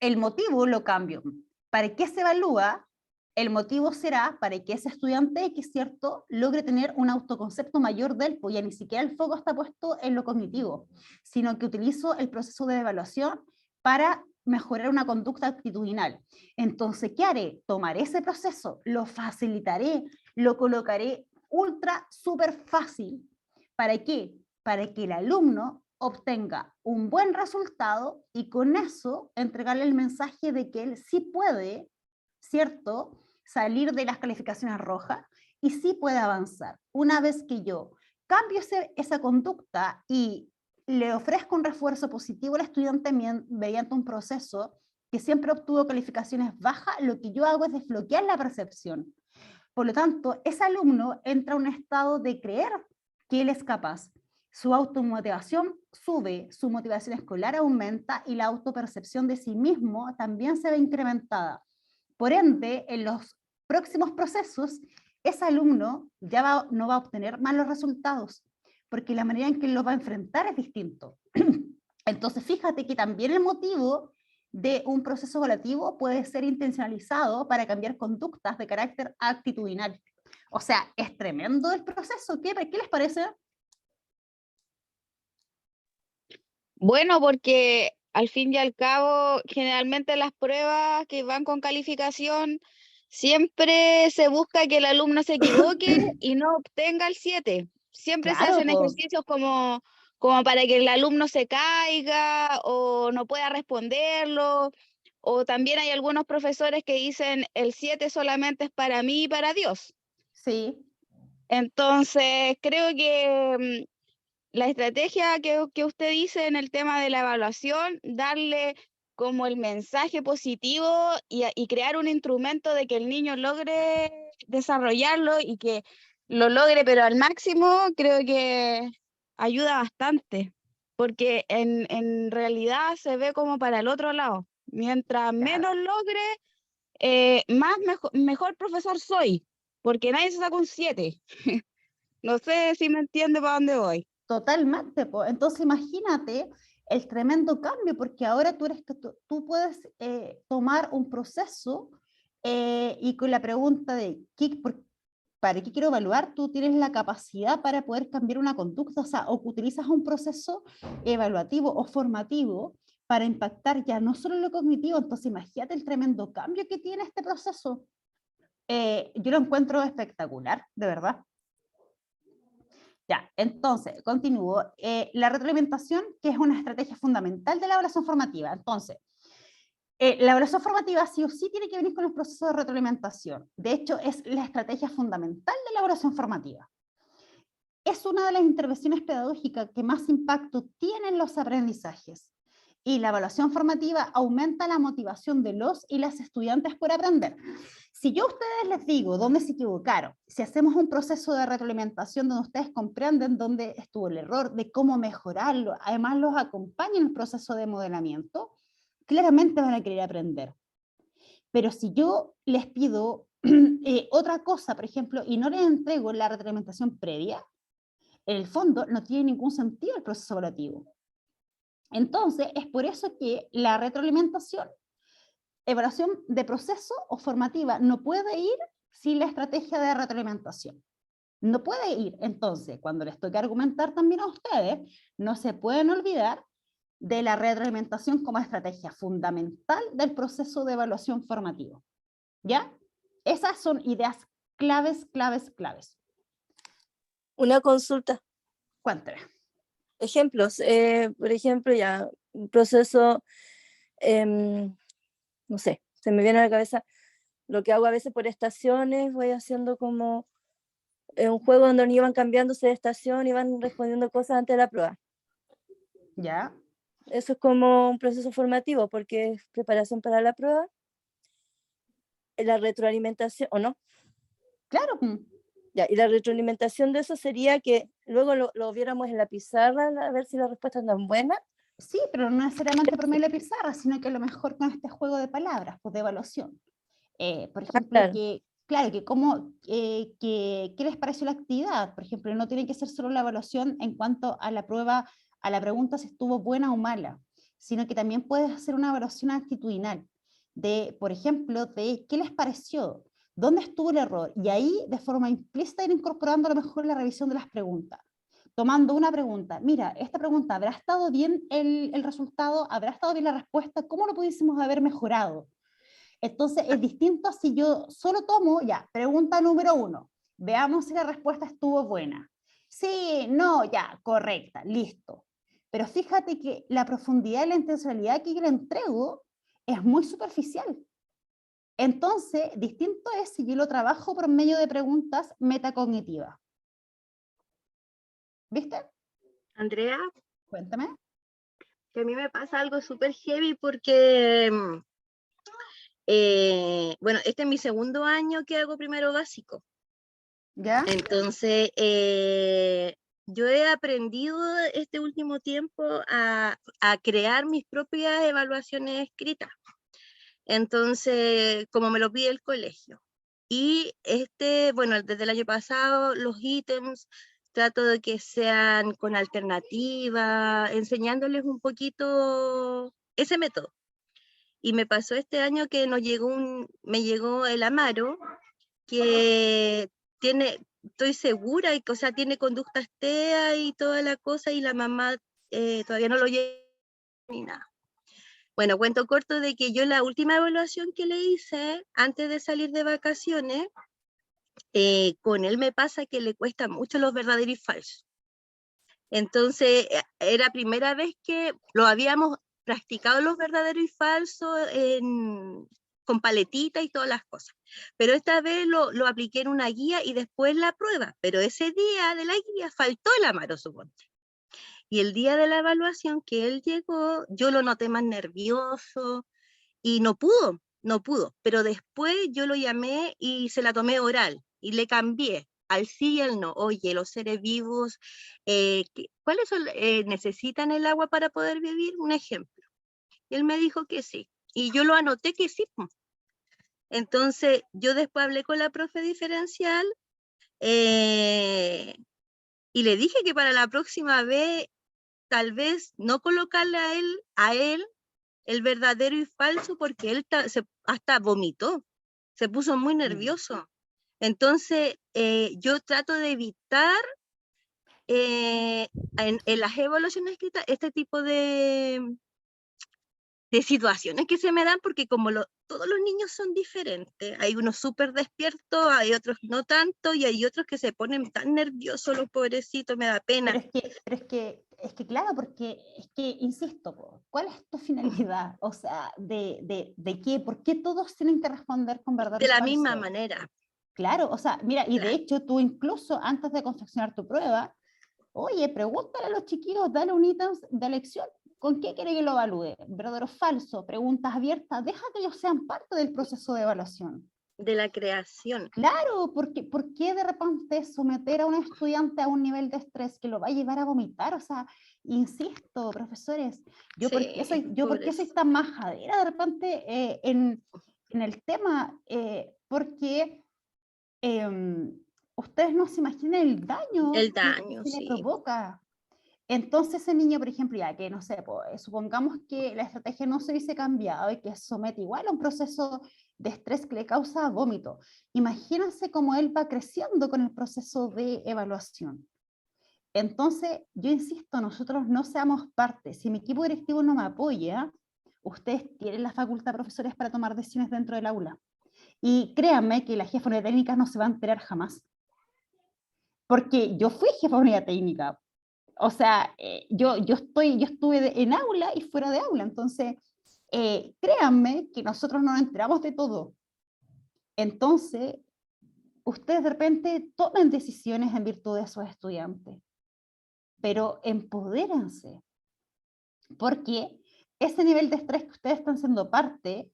El motivo lo cambio. ¿Para qué se evalúa? El motivo será para que ese estudiante X, ¿cierto?, logre tener un autoconcepto mayor de él, pues ya ni siquiera el foco está puesto en lo cognitivo, sino que utilizo el proceso de evaluación para mejorar una conducta actitudinal. Entonces, ¿qué haré? Tomar ese proceso, lo facilitaré, lo colocaré ultra, súper fácil. ¿Para qué? Para que el alumno obtenga un buen resultado y con eso entregarle el mensaje de que él sí puede, ¿cierto?, salir de las calificaciones rojas y sí puede avanzar. Una vez que yo cambio esa conducta y le ofrezco un refuerzo positivo al estudiante mediante un proceso que siempre obtuvo calificaciones bajas, lo que yo hago es desbloquear la percepción. Por lo tanto, ese alumno entra a un estado de creer que él es capaz. Su automotivación sube, su motivación escolar aumenta y la autopercepción de sí mismo también se ve incrementada. Por ende, en los próximos procesos, ese alumno ya no va a obtener malos resultados, porque la manera en que lo va a enfrentar es distinto. Entonces, fíjate que también el motivo de un proceso evaluativo puede ser intencionalizado para cambiar conductas de carácter actitudinal. O sea, es tremendo el proceso. ¿Qué les parece? Bueno, porque al fin y al cabo, generalmente las pruebas que van con calificación, siempre se busca que el alumno se equivoque y no obtenga el 7. Siempre se Claro, hacen po. ejercicios como para que el alumno se caiga o no pueda responderlo. O también hay algunos profesores que dicen el 7 solamente es para mí y para Dios. Sí. Entonces, creo que la estrategia que usted dice en el tema de la evaluación, darle como el mensaje positivo y crear un instrumento de que el niño logre desarrollarlo y que lo logre, pero al máximo, creo que ayuda bastante, porque en realidad se ve como para el otro lado. Mientras menos logre, mejor profesor soy, porque nadie se saca un 7. No sé si me entiende para dónde voy. Totalmente, po. Entonces imagínate el tremendo cambio, porque ahora tú puedes tomar un proceso y con la pregunta de ¿para qué quiero evaluar? Tú tienes la capacidad para poder cambiar una conducta, o sea, o que utilizas un proceso evaluativo o formativo para impactar ya no solo lo cognitivo. Entonces imagínate el tremendo cambio que tiene este proceso. Yo lo encuentro espectacular, de verdad. Ya, entonces, continúo. La retroalimentación, que es una estrategia fundamental de la evaluación formativa. Entonces, la evaluación formativa sí o sí tiene que venir con los procesos de retroalimentación. De hecho, es la estrategia fundamental de la evaluación formativa. Es una de las intervenciones pedagógicas que más impacto tiene en los aprendizajes. Y la evaluación formativa aumenta la motivación de los y las estudiantes por aprender. Si yo a ustedes les digo dónde se equivocaron, si hacemos un proceso de retroalimentación donde ustedes comprenden dónde estuvo el error, de cómo mejorarlo, además los acompañan en el proceso de modelamiento, claramente van a querer aprender. Pero si yo les pido otra cosa, por ejemplo, y no les entrego la retroalimentación previa, en el fondo no tiene ningún sentido el proceso evaluativo. Entonces, es por eso que la retroalimentación, evaluación de proceso o formativa, no puede ir sin la estrategia de retroalimentación. No puede ir. Entonces, cuando les toque argumentar también a ustedes, no se pueden olvidar de la retroalimentación como estrategia fundamental del proceso de evaluación formativo. ¿Ya? Esas son ideas claves, claves, claves. Una consulta. Cuéntame. Ejemplos. Por ejemplo, ya, un proceso, no sé, se me viene a la cabeza lo que hago a veces por estaciones, voy haciendo como un juego donde iban cambiándose de estación y van respondiendo cosas antes de la prueba. ¿Ya? Eso es como un proceso formativo, porque es preparación para la prueba, la retroalimentación, ¿o no? Claro. Ya, y la retroalimentación de eso sería que luego lo viéramos en la pizarra, a ver si la respuesta es tan buena. Sí, pero no necesariamente por medio de la pizarra, sino que a lo mejor con este juego de palabras, pues de evaluación. Por ejemplo, claro. ¿Qué les pareció la actividad? Por ejemplo, no tiene que ser solo la evaluación en cuanto a la prueba, a la pregunta si estuvo buena o mala, sino que también puedes hacer una evaluación actitudinal, de, por ejemplo, de qué les pareció, dónde estuvo el error, y ahí de forma implícita ir incorporando a lo mejor la revisión de las preguntas. Tomando una pregunta, mira, esta pregunta, ¿habrá estado bien el resultado? ¿Habrá estado bien la respuesta? ¿Cómo lo pudiésemos haber mejorado? Entonces es distinto si yo solo tomo, ya, pregunta número 1, veamos si la respuesta estuvo buena. Sí, no, ya, correcta, listo. Pero fíjate que la profundidad y la intencionalidad que yo le entrego es muy superficial. Entonces, distinto es si yo lo trabajo por medio de preguntas metacognitivas. ¿Viste? Andrea, Cuéntame. que a mí me pasa algo súper heavy porque, bueno, este es mi segundo año que hago primero básico. ¿Ya? Entonces, yo he aprendido este último tiempo a crear mis propias evaluaciones escritas. Entonces, como me lo pide el colegio. Y bueno, desde el año pasado, los ítems trato de que sean con alternativa, enseñándoles un poquito ese método. Y me pasó este año que me llegó el Amaro, que estoy segura, o sea, tiene conductas TEA y toda la cosa, y la mamá todavía no lo lleva ni nada. Bueno, cuento corto de que yo la última evaluación que le hice antes de salir de vacaciones, con él me pasa que le cuesta mucho los verdaderos y falsos. Entonces, era primera vez que lo habíamos practicado los verdaderos y falsos con paletita y todas las cosas. Pero esta vez lo apliqué en una guía y después la prueba. Pero ese día de la guía faltó el Amaro, suponte. Y el día de la evaluación que él llegó, yo lo noté más nervioso y no pudo. Pero después yo lo llamé y se la tomé oral y le cambié al sí y al no. Oye, los seres vivos, ¿cuáles son? ¿Necesitan el agua para poder vivir? Un ejemplo. Y él me dijo que sí. Y yo lo anoté que sí. Entonces, yo después hablé con la profe diferencial y le dije que para la próxima vez tal vez no colocarle a él el verdadero y falso, porque él hasta vomitó, se puso muy nervioso. Entonces, yo trato de evitar en las evaluaciones escritas este tipo de situaciones que se me dan, porque como todos los niños son diferentes, hay unos súper despiertos, hay otros no tanto, y hay otros que se ponen tan nerviosos, los pobrecitos, me da pena. Pero es que claro, porque es que, insisto, ¿cuál es tu finalidad? O sea, ¿de qué? ¿Por qué todos tienen que responder con verdad? De la misma manera. Claro, o sea, mira, y de hecho tú incluso antes de confeccionar tu prueba, oye, pregúntale a los chiquillos, dale un ítem de elección, ¿con qué quiere que lo evalúe? ¿Verdadero o falso? Preguntas abiertas, deja que ellos sean parte del proceso de evaluación. De la creación. Claro, porque ¿por qué de repente someter a un estudiante a un nivel de estrés que lo va a llevar a vomitar? O sea, insisto, profesores, yo por qué soy tan majadera de repente en el tema, porque ustedes no se imaginan el daño que le provoca. Entonces ese niño, por ejemplo, ya que no sé, pues, supongamos que la estrategia no se hubiese cambiado y que somete igual a un proceso de estrés que le causa vómito. Imagínense cómo él va creciendo con el proceso de evaluación. Entonces, yo insisto, nosotros no seamos parte. Si mi equipo directivo no me apoya, ustedes tienen la facultad, profesores, para tomar decisiones dentro del aula. Y créanme que la jefa de unidad técnica no se va a enterar jamás. Porque yo fui jefa de unidad técnica. O sea, yo estuve en aula y fuera de aula, entonces créanme que nosotros no nos enteramos de todo. Entonces, ustedes de repente tomen decisiones en virtud de esos estudiantes, pero empodérense, porque ese nivel de estrés que ustedes están siendo parte,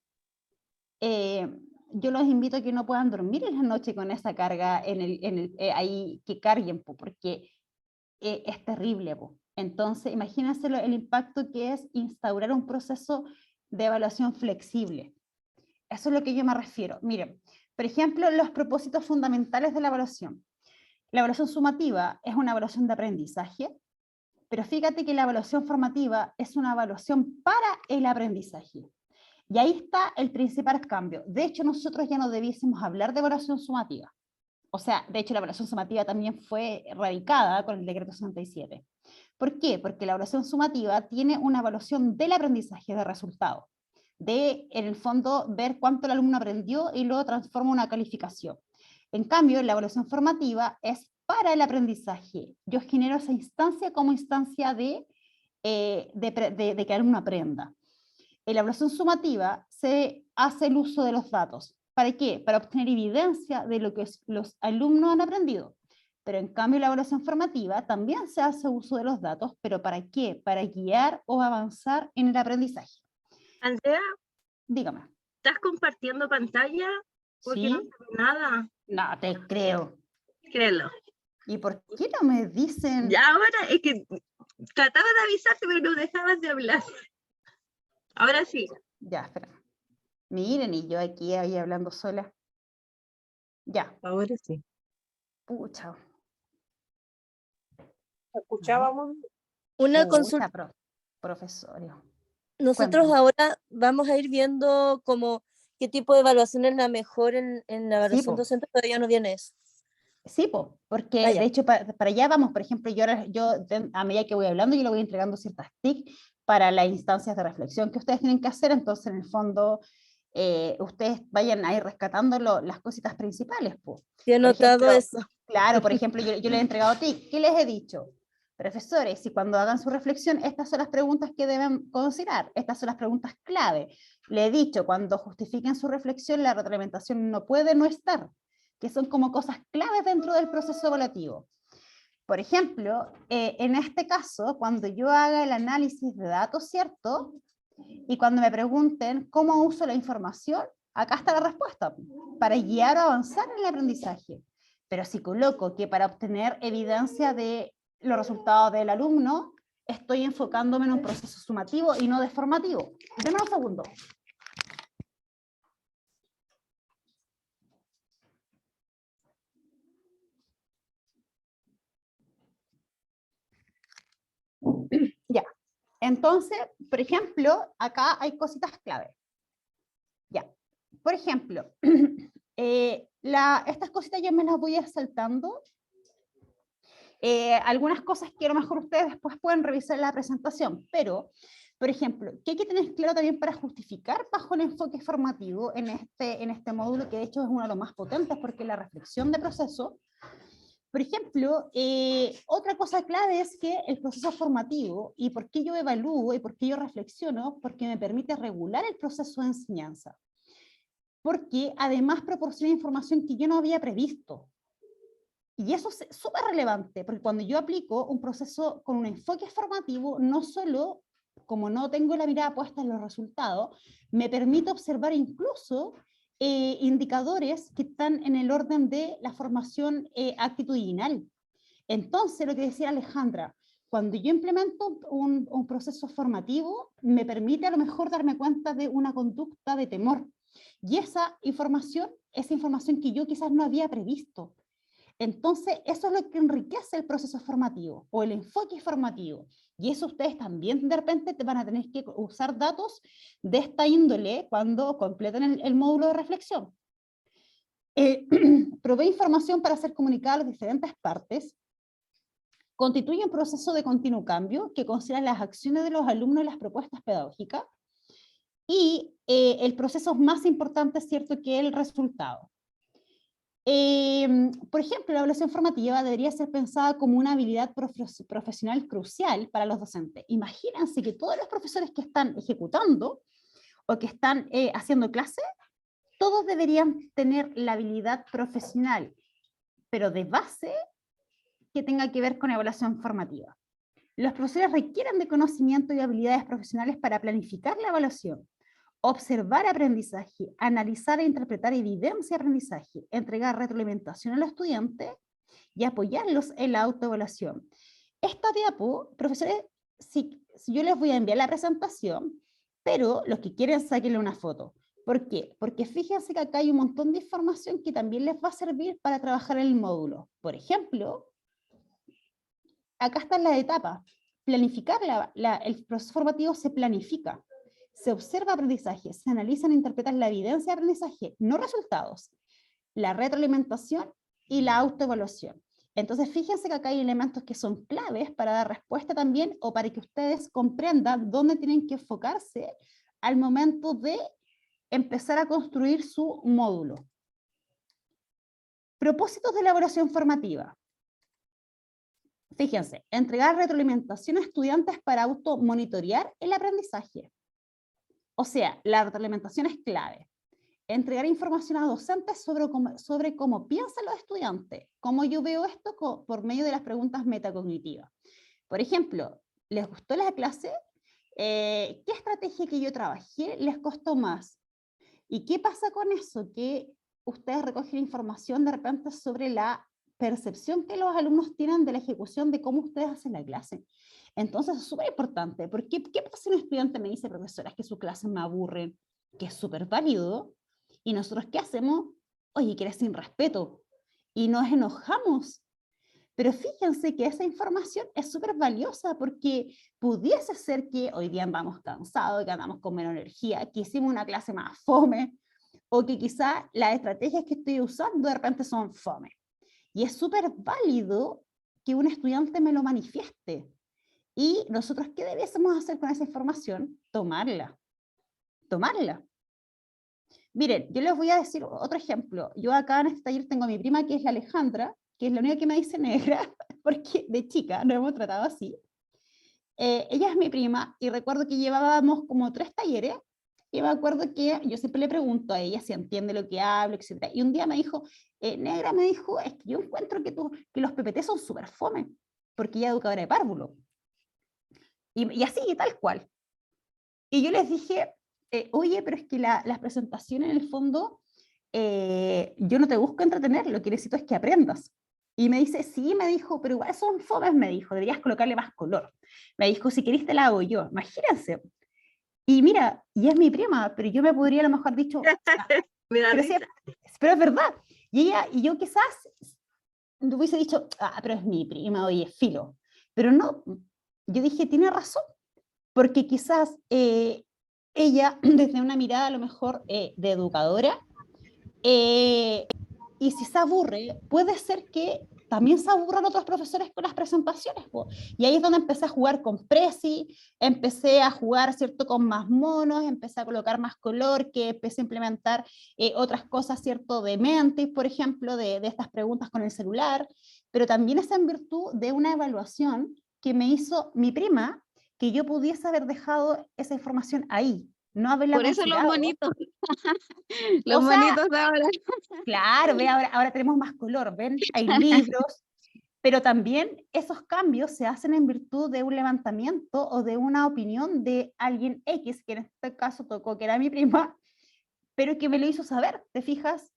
yo los invito a que no puedan dormir en la noche con esa carga ahí que carguen, porque es terrible. Entonces, imagínense el impacto que es instaurar un proceso de evaluación flexible. Eso es lo que yo me refiero. Miren, por ejemplo, los propósitos fundamentales de la evaluación. La evaluación sumativa es una evaluación de aprendizaje, pero fíjate que la evaluación formativa es una evaluación para el aprendizaje. Y ahí está el principal cambio. De hecho, nosotros ya no debiésemos hablar de evaluación sumativa. O sea, de hecho, la evaluación sumativa también fue erradicada con el decreto 67. ¿Por qué? Porque la evaluación sumativa tiene una evaluación del aprendizaje de resultado, de, en el fondo, ver cuánto el alumno aprendió y luego transforma una calificación. En cambio, la evaluación formativa es para el aprendizaje. Yo genero esa instancia como instancia de que el alumno aprenda. En la evaluación sumativa se hace el uso de los datos. ¿Para qué? Para obtener evidencia de lo que los alumnos han aprendido. Pero en cambio la evaluación formativa también se hace uso de los datos, pero ¿para qué? Para guiar o avanzar en el aprendizaje. Andrea, dígame. ¿Estás compartiendo pantalla? Porque ¿Sí? no se ve nada. No te creo. Créelo. ¿Y por qué no me dicen? Ya ahora, es que trataba de avisarte, pero no dejabas de hablar. Ahora sí. Ya, espera. Miren, y yo aquí ahí hablando sola. Ya. Ahora sí. Pucha. Escuchábamos. Una Pucha, consulta. profesorio. Nosotros Cuéntame. ahora vamos a ir viendo como qué tipo de evaluación es la mejor en la evaluación po. docente, todavía no viene eso. Sí, porque Ah, ya. de hecho para allá vamos. Por ejemplo, a medida que voy hablando, yo le voy entregando ciertas TIC para las instancias de reflexión que ustedes tienen que hacer. Entonces, en el fondo, ustedes vayan a ir rescatando las cositas principales. Po. Sí, he Por notado ejemplo, eso. claro, por ejemplo, yo les he entregado TIC. ¿Qué les he dicho? Profesores, si cuando hagan su reflexión, estas son las preguntas que deben considerar, estas son las preguntas clave. Le he dicho, cuando justifiquen su reflexión, la retroalimentación no puede no estar, que son como cosas claves dentro del proceso evaluativo. Por ejemplo, en este caso, cuando yo haga el análisis de datos, ¿cierto? Y cuando me pregunten cómo uso la información, acá está la respuesta, para guiar o avanzar en el aprendizaje. Pero si coloco que para obtener evidencia de los resultados del alumno, estoy enfocándome en un proceso sumativo y no deformativo. Denme un segundo. Ya. Entonces, por ejemplo, acá hay cositas clave. Ya. Por ejemplo, estas cositas yo me las voy a ir saltando. Algunas cosas que a lo mejor ustedes después pueden revisar en la presentación, pero, por ejemplo, ¿qué hay que tener claro también para justificar bajo el enfoque formativo en este módulo, que de hecho es uno de los más potentes porque la reflexión de proceso? Por ejemplo, otra cosa clave es que el proceso formativo, y por qué yo evalúo y por qué yo reflexiono, porque me permite regular el proceso de enseñanza. Porque además proporciona información que yo no había previsto. Y eso es súper relevante, porque cuando yo aplico un proceso con un enfoque formativo, no solo, como no tengo la mirada puesta en los resultados, me permite observar incluso indicadores que están en el orden de la formación actitudinal. Entonces, lo que decía Alejandra, cuando yo implemento un proceso formativo, me permite a lo mejor darme cuenta de una conducta de temor. Y esa información que yo quizás no había previsto. Entonces, eso es lo que enriquece el proceso formativo o el enfoque formativo. Y eso ustedes también de repente van a tener que usar datos de esta índole cuando completen el módulo de reflexión. Provee información para ser comunicada a las diferentes partes. Constituye un proceso de continuo cambio que considera las acciones de los alumnos y las propuestas pedagógicas. Y el proceso más importante es cierto que el resultado. Por ejemplo, la evaluación formativa debería ser pensada como una habilidad profesional crucial para los docentes. Imagínense que todos los profesores que están ejecutando o que están haciendo clase, todos deberían tener la habilidad profesional, pero de base que tenga que ver con evaluación formativa. Los profesores requieren de conocimiento y habilidades profesionales para planificar la evaluación, observar aprendizaje, analizar e interpretar evidencia de aprendizaje, entregar retroalimentación a los estudiantes y apoyarlos en la autoevaluación. Esta diapo, profesores, si yo les voy a enviar la presentación, pero los que quieren sáquenle una foto. ¿Por qué? Porque fíjense que acá hay un montón de información que también les va a servir para trabajar en el módulo. Por ejemplo, acá están las etapas. Planificar el proceso formativo se planifica. Se observa aprendizaje, se analizan e interpretan la evidencia de aprendizaje, no resultados, la retroalimentación y la autoevaluación. Entonces, fíjense que acá hay elementos que son claves para dar respuesta también o para que ustedes comprendan dónde tienen que enfocarse al momento de empezar a construir su módulo. Propósitos de la evaluación formativa. Fíjense, entregar retroalimentación a estudiantes para automonitorear el aprendizaje. O sea, la retroalimentación es clave. Entregar información a docentes sobre cómo piensan los estudiantes, cómo yo veo esto por medio de las preguntas metacognitivas. Por ejemplo, ¿les gustó la clase? ¿Qué estrategia que yo trabajé les costó más? ¿Y qué pasa con eso? Que ustedes recogen información de repente sobre la percepción que los alumnos tienen de la ejecución de cómo ustedes hacen la clase. Entonces es súper importante, porque ¿qué pasa si un estudiante me dice, profesora, es que sus clases me aburren? Que es súper válido. ¿Y nosotros qué hacemos? Oye, que eres sin respeto. Y nos enojamos. Pero fíjense que esa información es súper valiosa porque pudiese ser que hoy día andamos cansados, que andamos con menos energía, que hicimos una clase más fome, o que quizá las estrategias que estoy usando de repente son fome. Y es súper válido que un estudiante me lo manifieste. Y nosotros, ¿qué debiésemos hacer con esa información? Tomarla. Tomarla. Miren, yo les voy a decir otro ejemplo. Yo acá en este taller tengo a mi prima, que es la Alejandra, que es la única que me dice negra, porque de chica nos hemos tratado así. Ella es mi prima, y recuerdo que llevábamos como 3 talleres, y me acuerdo que yo siempre le pregunto a ella si entiende lo que hablo, etc. Y un día me dijo, negra, me dijo, es que yo encuentro que los PPT son súper fome, porque ella es educadora de párvulo. Y así, tal cual. Y yo les dije, oye, pero es que las presentaciones en el fondo, yo no te busco entretener, lo que necesito es que aprendas. Y me dice, sí, me dijo, pero igual son fomes, me dijo, deberías colocarle más color. Me dijo, si querés te la hago yo, imagínense. Y mira, y es mi prima, pero yo me podría a lo mejor dicho, pero es verdad. Y yo quizás hubiese dicho, pero es mi prima, oye, filo. Pero no, yo dije, tiene razón, porque quizás ella, desde una mirada a lo mejor de educadora, y si se aburre, puede ser que también se aburran otros profesores con las presentaciones. Po. Y ahí es donde empecé a jugar con Prezi, empecé a jugar, ¿cierto?, con más monos, empecé a colocar más color, que empecé a implementar otras cosas, ¿cierto?, de Mentis, por ejemplo, de estas preguntas con el celular, pero también es en virtud de una evaluación que me hizo mi prima, que yo pudiese haber dejado esa información ahí, no haberla Por eso los considerado. monitos. Los O sea, monitos de ahora. Claro, ve, ahora tenemos más color, ¿ven? Hay libros, pero también esos cambios se hacen en virtud de un levantamiento o de una opinión de alguien X, que en este caso tocó que era mi prima, pero que me lo hizo saber, ¿te fijas?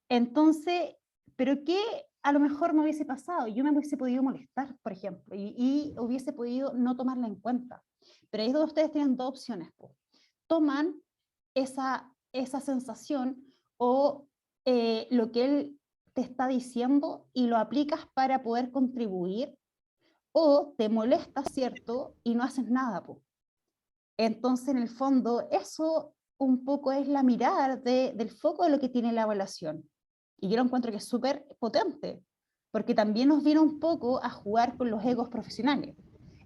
Entonces, ¿pero qué a lo mejor me hubiese pasado? Yo me hubiese podido molestar, por ejemplo, y hubiese podido no tomarla en cuenta. Pero ahí es donde ustedes tienen 2 opciones. Po. Toman esa sensación o lo que él te está diciendo y lo aplicas para poder contribuir, o te molesta, ¿cierto? Y no haces nada. Po. Entonces, en el fondo, eso un poco es la mirada del foco de lo que tiene la evaluación. Y yo lo encuentro que es súper potente, porque también nos viene un poco a jugar con los egos profesionales.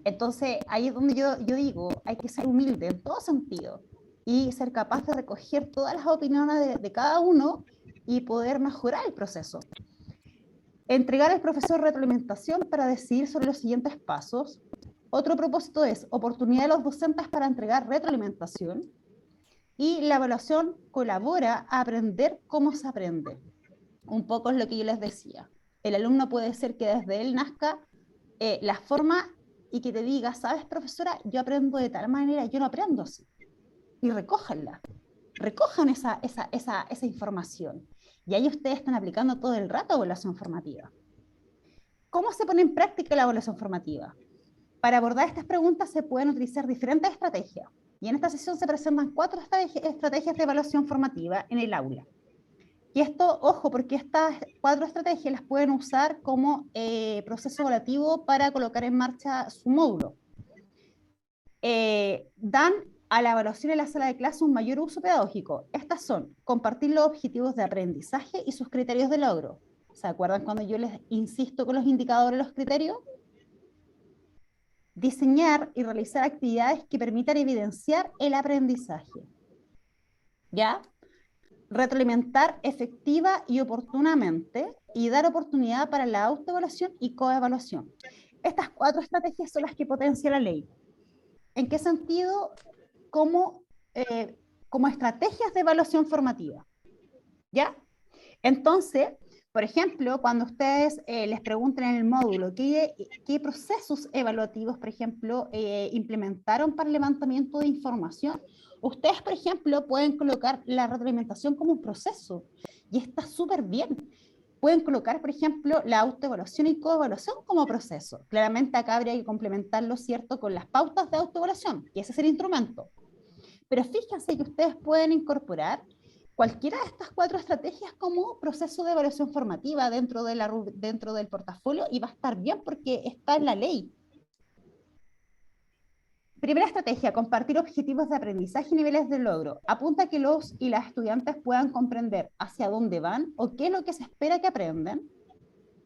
Entonces, ahí es donde yo digo, hay que ser humilde en todo sentido y ser capaz de recoger todas las opiniones de cada uno y poder mejorar el proceso. Entregar al profesor retroalimentación para decidir sobre los siguientes pasos. Otro propósito es oportunidad de los docentes para entregar retroalimentación. Y la evaluación colabora a aprender cómo se aprende. Un poco es lo que yo les decía. El alumno puede ser que desde él nazca la forma y que te diga, ¿sabes, profesora? Yo aprendo de tal manera, yo no aprendo así. Y recójanla. Recojan esa información. Y ahí ustedes están aplicando todo el rato evaluación formativa. ¿Cómo se pone en práctica la evaluación formativa? Para abordar estas preguntas se pueden utilizar diferentes estrategias. Y en esta sesión se presentan 4 estrategias de evaluación formativa en el aula. Y esto, ojo, porque estas 4 estrategias las pueden usar como proceso evaluativo para colocar en marcha su módulo. Dan a la evaluación en la sala de clase un mayor uso pedagógico. Estas son compartir los objetivos de aprendizaje y sus criterios de logro. ¿Se acuerdan cuando yo les insisto con los indicadores de los criterios? Diseñar y realizar actividades que permitan evidenciar el aprendizaje. ¿Ya? Retroalimentar efectiva y oportunamente y dar oportunidad para la autoevaluación y coevaluación. Estas 4 estrategias son las que potencia la ley. ¿En qué sentido? Como como estrategias de evaluación formativa, ¿ya? Entonces, por ejemplo, cuando ustedes les pregunten en el módulo qué procesos evaluativos, por ejemplo, implementaron para el levantamiento de información, ustedes, por ejemplo, pueden colocar la retroalimentación como un proceso, y está súper bien. Pueden colocar, por ejemplo, la autoevaluación y coevaluación como proceso. Claramente acá habría que complementarlo, ¿cierto?, con las pautas de autoevaluación, y ese es el instrumento. Pero fíjense que ustedes pueden incorporar cualquiera de estas 4 estrategias como proceso de evaluación formativa dentro del portafolio, y va a estar bien porque está en la ley. Primera estrategia, compartir objetivos de aprendizaje y niveles de logro. Apunta a que los y las estudiantes puedan comprender hacia dónde van o qué es lo que se espera que aprendan.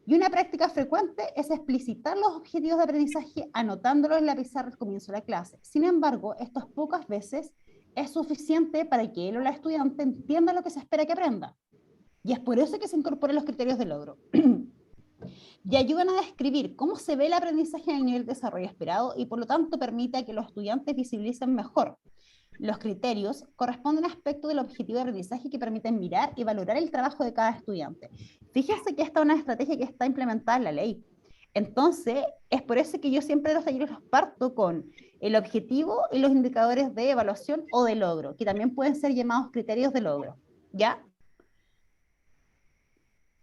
Y una práctica frecuente es explicitar los objetivos de aprendizaje anotándolos en la pizarra al comienzo de la clase. Sin embargo, esto pocas veces es suficiente para que él o la estudiante entienda lo que se espera que aprenda. Y es por eso que se incorporan los criterios de logro. Y ayudan a describir cómo se ve el aprendizaje en el nivel de desarrollo esperado, y por lo tanto permite que los estudiantes visibilicen mejor. Los criterios corresponden a aspectos del objetivo de aprendizaje que permiten mirar y valorar el trabajo de cada estudiante. Fíjense que esta es una estrategia que está implementada en la ley. Entonces, es por eso que yo siempre los talleres los parto con el objetivo y los indicadores de evaluación o de logro, que también pueden ser llamados criterios de logro, ¿ya?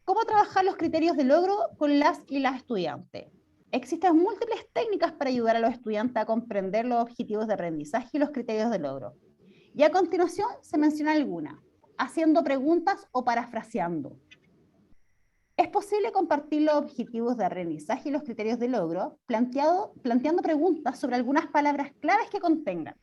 ¿Cómo trabajar los criterios de logro con las y las estudiantes? Existen múltiples técnicas para ayudar a los estudiantes a comprender los objetivos de aprendizaje y los criterios de logro. Y a continuación se menciona alguna, haciendo preguntas o parafraseando. Es posible compartir los objetivos de aprendizaje y los criterios de logro planteando preguntas sobre algunas palabras claves que contengan,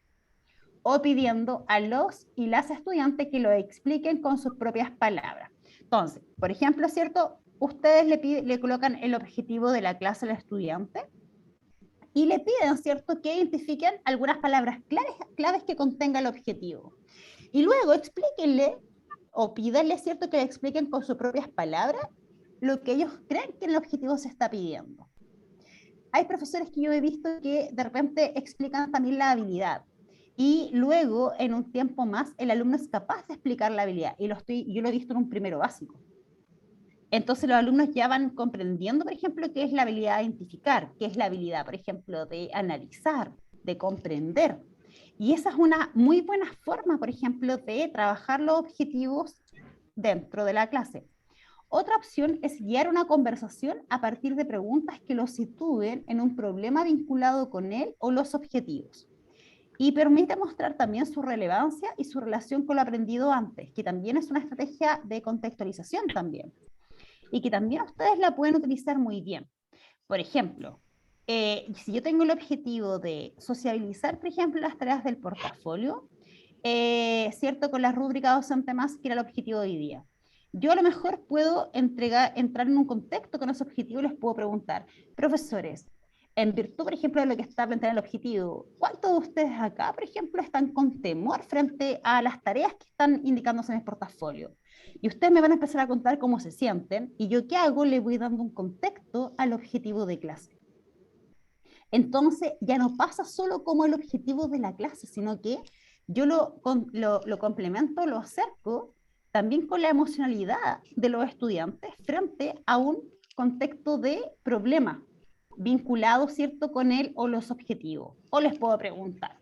o pidiendo a los y las estudiantes que lo expliquen con sus propias palabras. Entonces, por ejemplo, ¿cierto? Ustedes le colocan el objetivo de la clase al estudiante y le piden, ¿cierto?, que identifiquen algunas palabras claves que contenga el objetivo. Y luego explíquenle o pídanle, ¿cierto?, que le expliquen con sus propias palabras lo que ellos creen que el objetivo se está pidiendo. Hay profesores que yo he visto que de repente explican también la habilidad, y luego en un tiempo más el alumno es capaz de explicar la habilidad, y yo lo he visto en un primero básico. Entonces los alumnos ya van comprendiendo, por ejemplo, qué es la habilidad de identificar, qué es la habilidad, por ejemplo, de analizar, de comprender. Y esa es una muy buena forma, por ejemplo, de trabajar los objetivos dentro de la clase. Otra opción es guiar una conversación a partir de preguntas que lo sitúen en un problema vinculado con él o los objetivos. Y permite mostrar también su relevancia y su relación con lo aprendido antes, que también es una estrategia de contextualización también. Y que también ustedes la pueden utilizar muy bien. Por ejemplo, si yo tengo el objetivo de sociabilizar, por ejemplo, las tareas del portafolio, ¿cierto?, con la rúbrica docente más, que era el objetivo de hoy día. Yo a lo mejor puedo entrar en un contexto con ese objetivo y les puedo preguntar, profesores, en virtud, por ejemplo, de lo que está planteando el objetivo, ¿cuántos de ustedes acá, por ejemplo, están con temor frente a las tareas que están indicándose en el portafolio? Y ustedes me van a empezar a contar cómo se sienten, y yo, ¿qué hago? Le voy dando un contexto al objetivo de clase. Entonces, ya no pasa solo como el objetivo de la clase, sino que yo lo complemento, lo acerco también con la emocionalidad de los estudiantes frente a un contexto de problema vinculado, ¿cierto?, con él o los objetivos. O les puedo preguntar,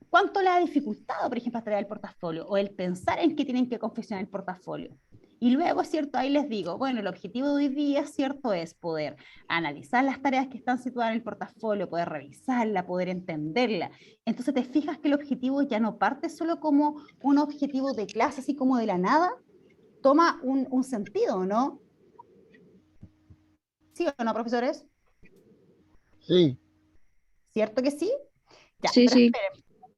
¿cuánto le ha dificultado, por ejemplo, traer el portafolio o el pensar en que tienen que confeccionar el portafolio? Y luego, ¿cierto?, ahí les digo, bueno, el objetivo de hoy día, ¿cierto?, es poder analizar las tareas que están situadas en el portafolio, poder revisarla, poder entenderla. Entonces te fijas que el objetivo ya no parte solo como un objetivo de clase, así como de la nada, toma un sentido, ¿no? ¿Sí o no, profesores? Sí. ¿Cierto que sí? Ya, Sí, pero sí.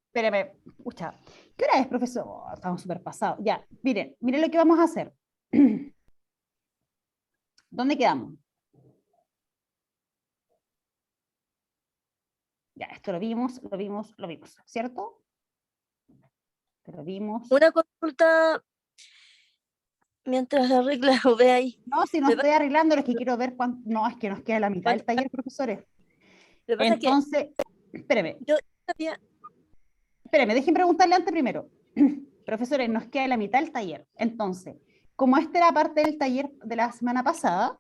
espéreme, escucha, ¿qué hora es, profesor? Oh, estamos súper pasados. Ya, miren lo que vamos a hacer. ¿Dónde quedamos? Ya, esto lo vimos, ¿cierto? Lo vimos. Una consulta mientras arregla o ve ahí. No, si no estoy arreglando, es que quiero ver cuánto. No, es que nos queda la mitad del taller, profesores. Lo que pasa Entonces, espéreme. yo sabía. Espérame, dejen preguntarle antes primero. Profesores, nos queda la mitad del taller. Entonces, como esta era parte del taller de la semana pasada,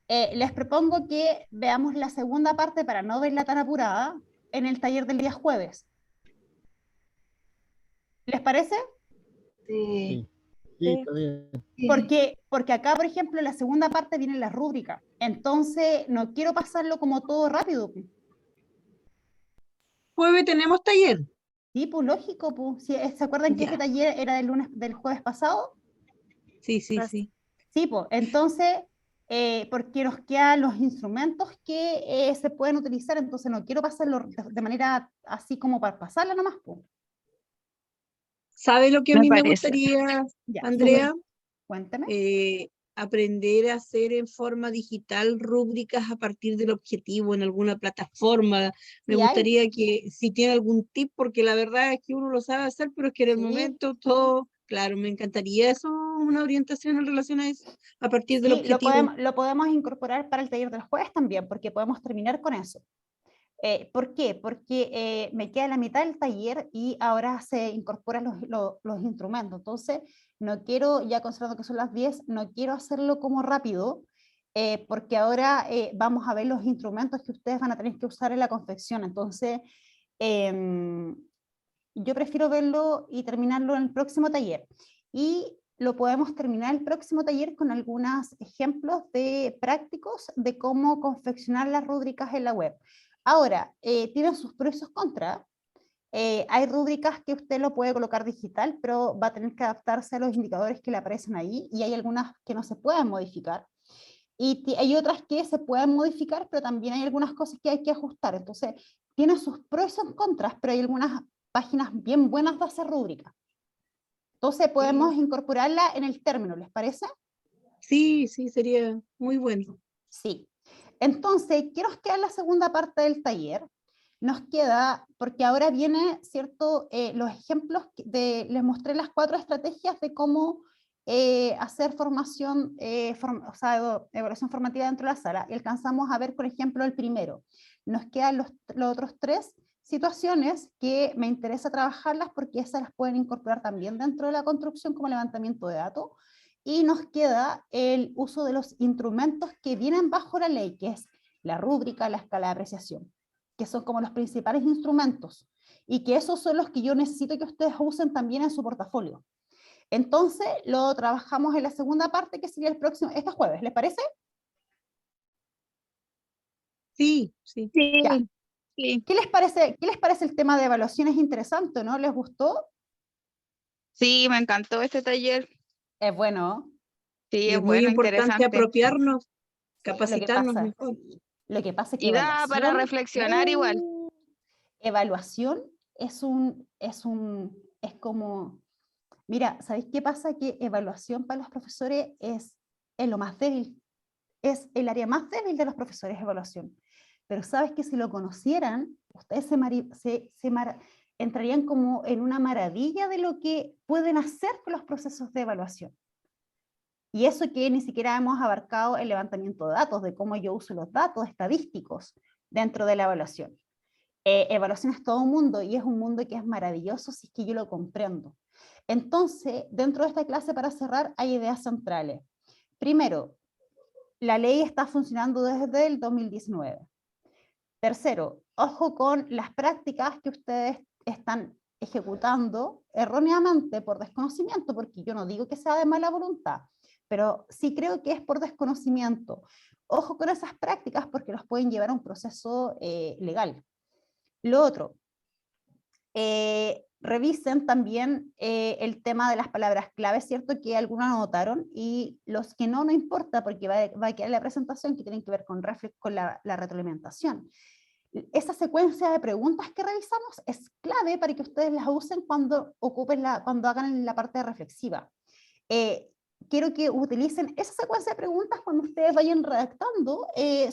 les propongo que veamos la segunda parte para no verla tan apurada en el taller del día jueves. ¿Les parece? Sí. Sí, está bien. Porque acá, por ejemplo, en la segunda parte viene la rúbrica. Entonces, no quiero pasarlo como todo rápido. Jueves tenemos taller. Sí, pues lógico, pues. ¿Se acuerdan que Ya. ese taller era del jueves pasado? Sí, sí, sí. Sí, pues. Entonces, porque nos quedan los instrumentos que se pueden utilizar, entonces no quiero pasarlo de manera así como para pasarla nomás, pues. ¿Sabe lo que a Me mí me parece. gustaría, Ya, Andrea? cuéntame. Aprender a hacer en forma digital rúbricas a partir del objetivo en alguna plataforma. Me Sí, hay. gustaría que, si tiene algún tip, porque la verdad es que uno lo sabe hacer, pero es que en el Sí. momento todo, claro, me encantaría eso, una orientación en relación a eso, a partir del Sí, objetivo. lo podemos incorporar para el taller del jueves también, porque podemos terminar con eso. ¿Por qué? Porque me queda la mitad del taller y ahora se incorporan los instrumentos. Entonces, no quiero, ya considerando que son las 10, no quiero hacerlo como rápido, porque ahora vamos a ver los instrumentos que ustedes van a tener que usar en la confección. Entonces, yo prefiero verlo y terminarlo en el próximo taller. Y lo podemos terminar el próximo taller con algunos ejemplos de prácticos de cómo confeccionar las rúbricas en la web. Ahora, tienen sus pros y sus contras. Hay rúbricas que usted lo puede colocar digital, pero va a tener que adaptarse a los indicadores que le aparecen ahí, y hay algunas que no se pueden modificar. Y hay otras que se pueden modificar, pero también hay algunas cosas que hay que ajustar. Entonces, tiene sus pros y sus contras, pero hay algunas páginas bien buenas de hacer rúbricas. Entonces, podemos incorporarla en el término, ¿les parece? Sí, sí, sería muy bueno. Sí. Entonces, ¿qué nos queda en la segunda parte del taller? Nos queda, porque ahora viene, ¿cierto? Los ejemplos les mostré las 4 estrategias de cómo hacer formación, o sea, evaluación formativa dentro de la sala, y alcanzamos a ver, por ejemplo, el primero. Nos quedan los otros 3 situaciones que me interesa trabajarlas, porque esas las pueden incorporar también dentro de la construcción como levantamiento de datos. Y nos queda el uso de los instrumentos que vienen bajo la ley, que es la rúbrica, la escala de apreciación, que son como los principales instrumentos, y que esos son los que yo necesito que ustedes usen también en su portafolio. Entonces, lo trabajamos en la segunda parte, que sería el próximo, este jueves, ¿les parece? Sí, sí. Ya. Sí. ¿Qué les parece el tema de evaluación? Es interesante, ¿no? ¿Les gustó? Sí, me encantó este taller. Es bueno. Sí, Y es es muy bueno, importante interesante. apropiarnos, Sí, capacitarnos mejor. lo que pasa es que Y da para evaluación, reflexionar igual. evaluación es como, mira, ¿sabéis qué pasa? Que evaluación para los profesores es lo más débil, es el área más débil de los profesores, evaluación. Pero sabes que si lo conocieran, ustedes entrarían como en una maravilla de lo que pueden hacer con los procesos de evaluación. Y eso que ni siquiera hemos abarcado el levantamiento de datos, de cómo yo uso los datos estadísticos dentro de la evaluación. Evaluación es todo un mundo, y es un mundo que es maravilloso si es que yo lo comprendo. Entonces, dentro de esta clase, para cerrar, hay ideas centrales. Primero, la ley está funcionando desde el 2019. Tercero, ojo con las prácticas que ustedes están ejecutando erróneamente por desconocimiento, porque yo no digo que sea de mala voluntad, pero sí creo que es por desconocimiento. Ojo con esas prácticas, porque los pueden llevar a un proceso legal. Lo otro, revisen también el tema de las palabras clave, ¿cierto? Que algunos anotaron, y los que no importa, porque va a quedar la presentación, que tienen que ver con la retroalimentación. Esa secuencia de preguntas que revisamos es clave para que ustedes las usen cuando cuando hagan la parte reflexiva. Quiero que utilicen esa secuencia de preguntas cuando ustedes vayan redactando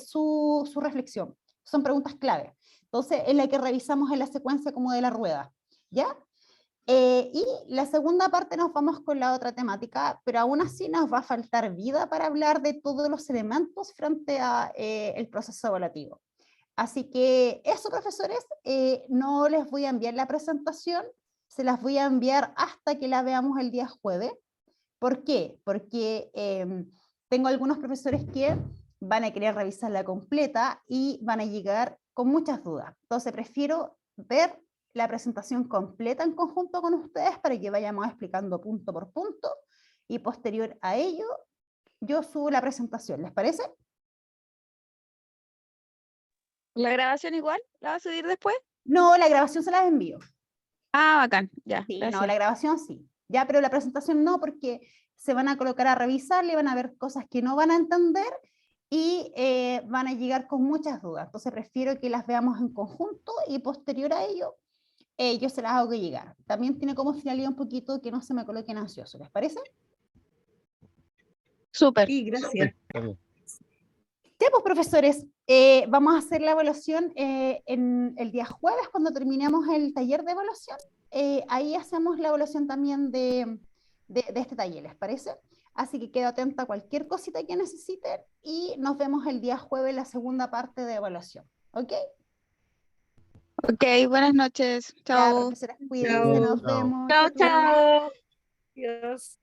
su reflexión. Son preguntas clave. Entonces, es la que revisamos en la secuencia como de la rueda, ¿ya? Y la segunda parte nos vamos con la otra temática, pero aún así nos va a faltar vida para hablar de todos los elementos frente a el proceso evaluativo. Así que eso, profesores, no les voy a enviar la presentación, se las voy a enviar hasta que la veamos el día jueves. ¿Por qué? Porque tengo algunos profesores que van a querer revisarla completa y van a llegar con muchas dudas. Entonces prefiero ver la presentación completa en conjunto con ustedes para que vayamos explicando punto por punto y posterior a ello yo subo la presentación. ¿Les parece? ¿La grabación igual? ¿La va a subir después? No, la grabación se las envío. Ah, bacán, ya, Sí, no, gracias. la grabación sí. Ya, pero la presentación no, porque se van a colocar a revisar, le van a ver cosas que no van a entender y van a llegar con muchas dudas. Entonces prefiero que las veamos en conjunto y posterior a ello, yo se las hago llegar. También tiene como finalidad un poquito que no se me coloquen ansiosos, ¿les parece? Súper. Sí, gracias. Ya, pues, profesores, vamos a hacer la evaluación en el día jueves, cuando terminemos el taller de evaluación. Ahí hacemos la evaluación también de este taller, ¿les parece? Así que quedo atenta a cualquier cosita que necesiten y nos vemos el día jueves, la segunda parte de evaluación. ¿Ok? Ok, buenas noches. Ya, Chao. profesores, cuídense, Chao. nos vemos. Chao, Chau, chau. chao. Dios.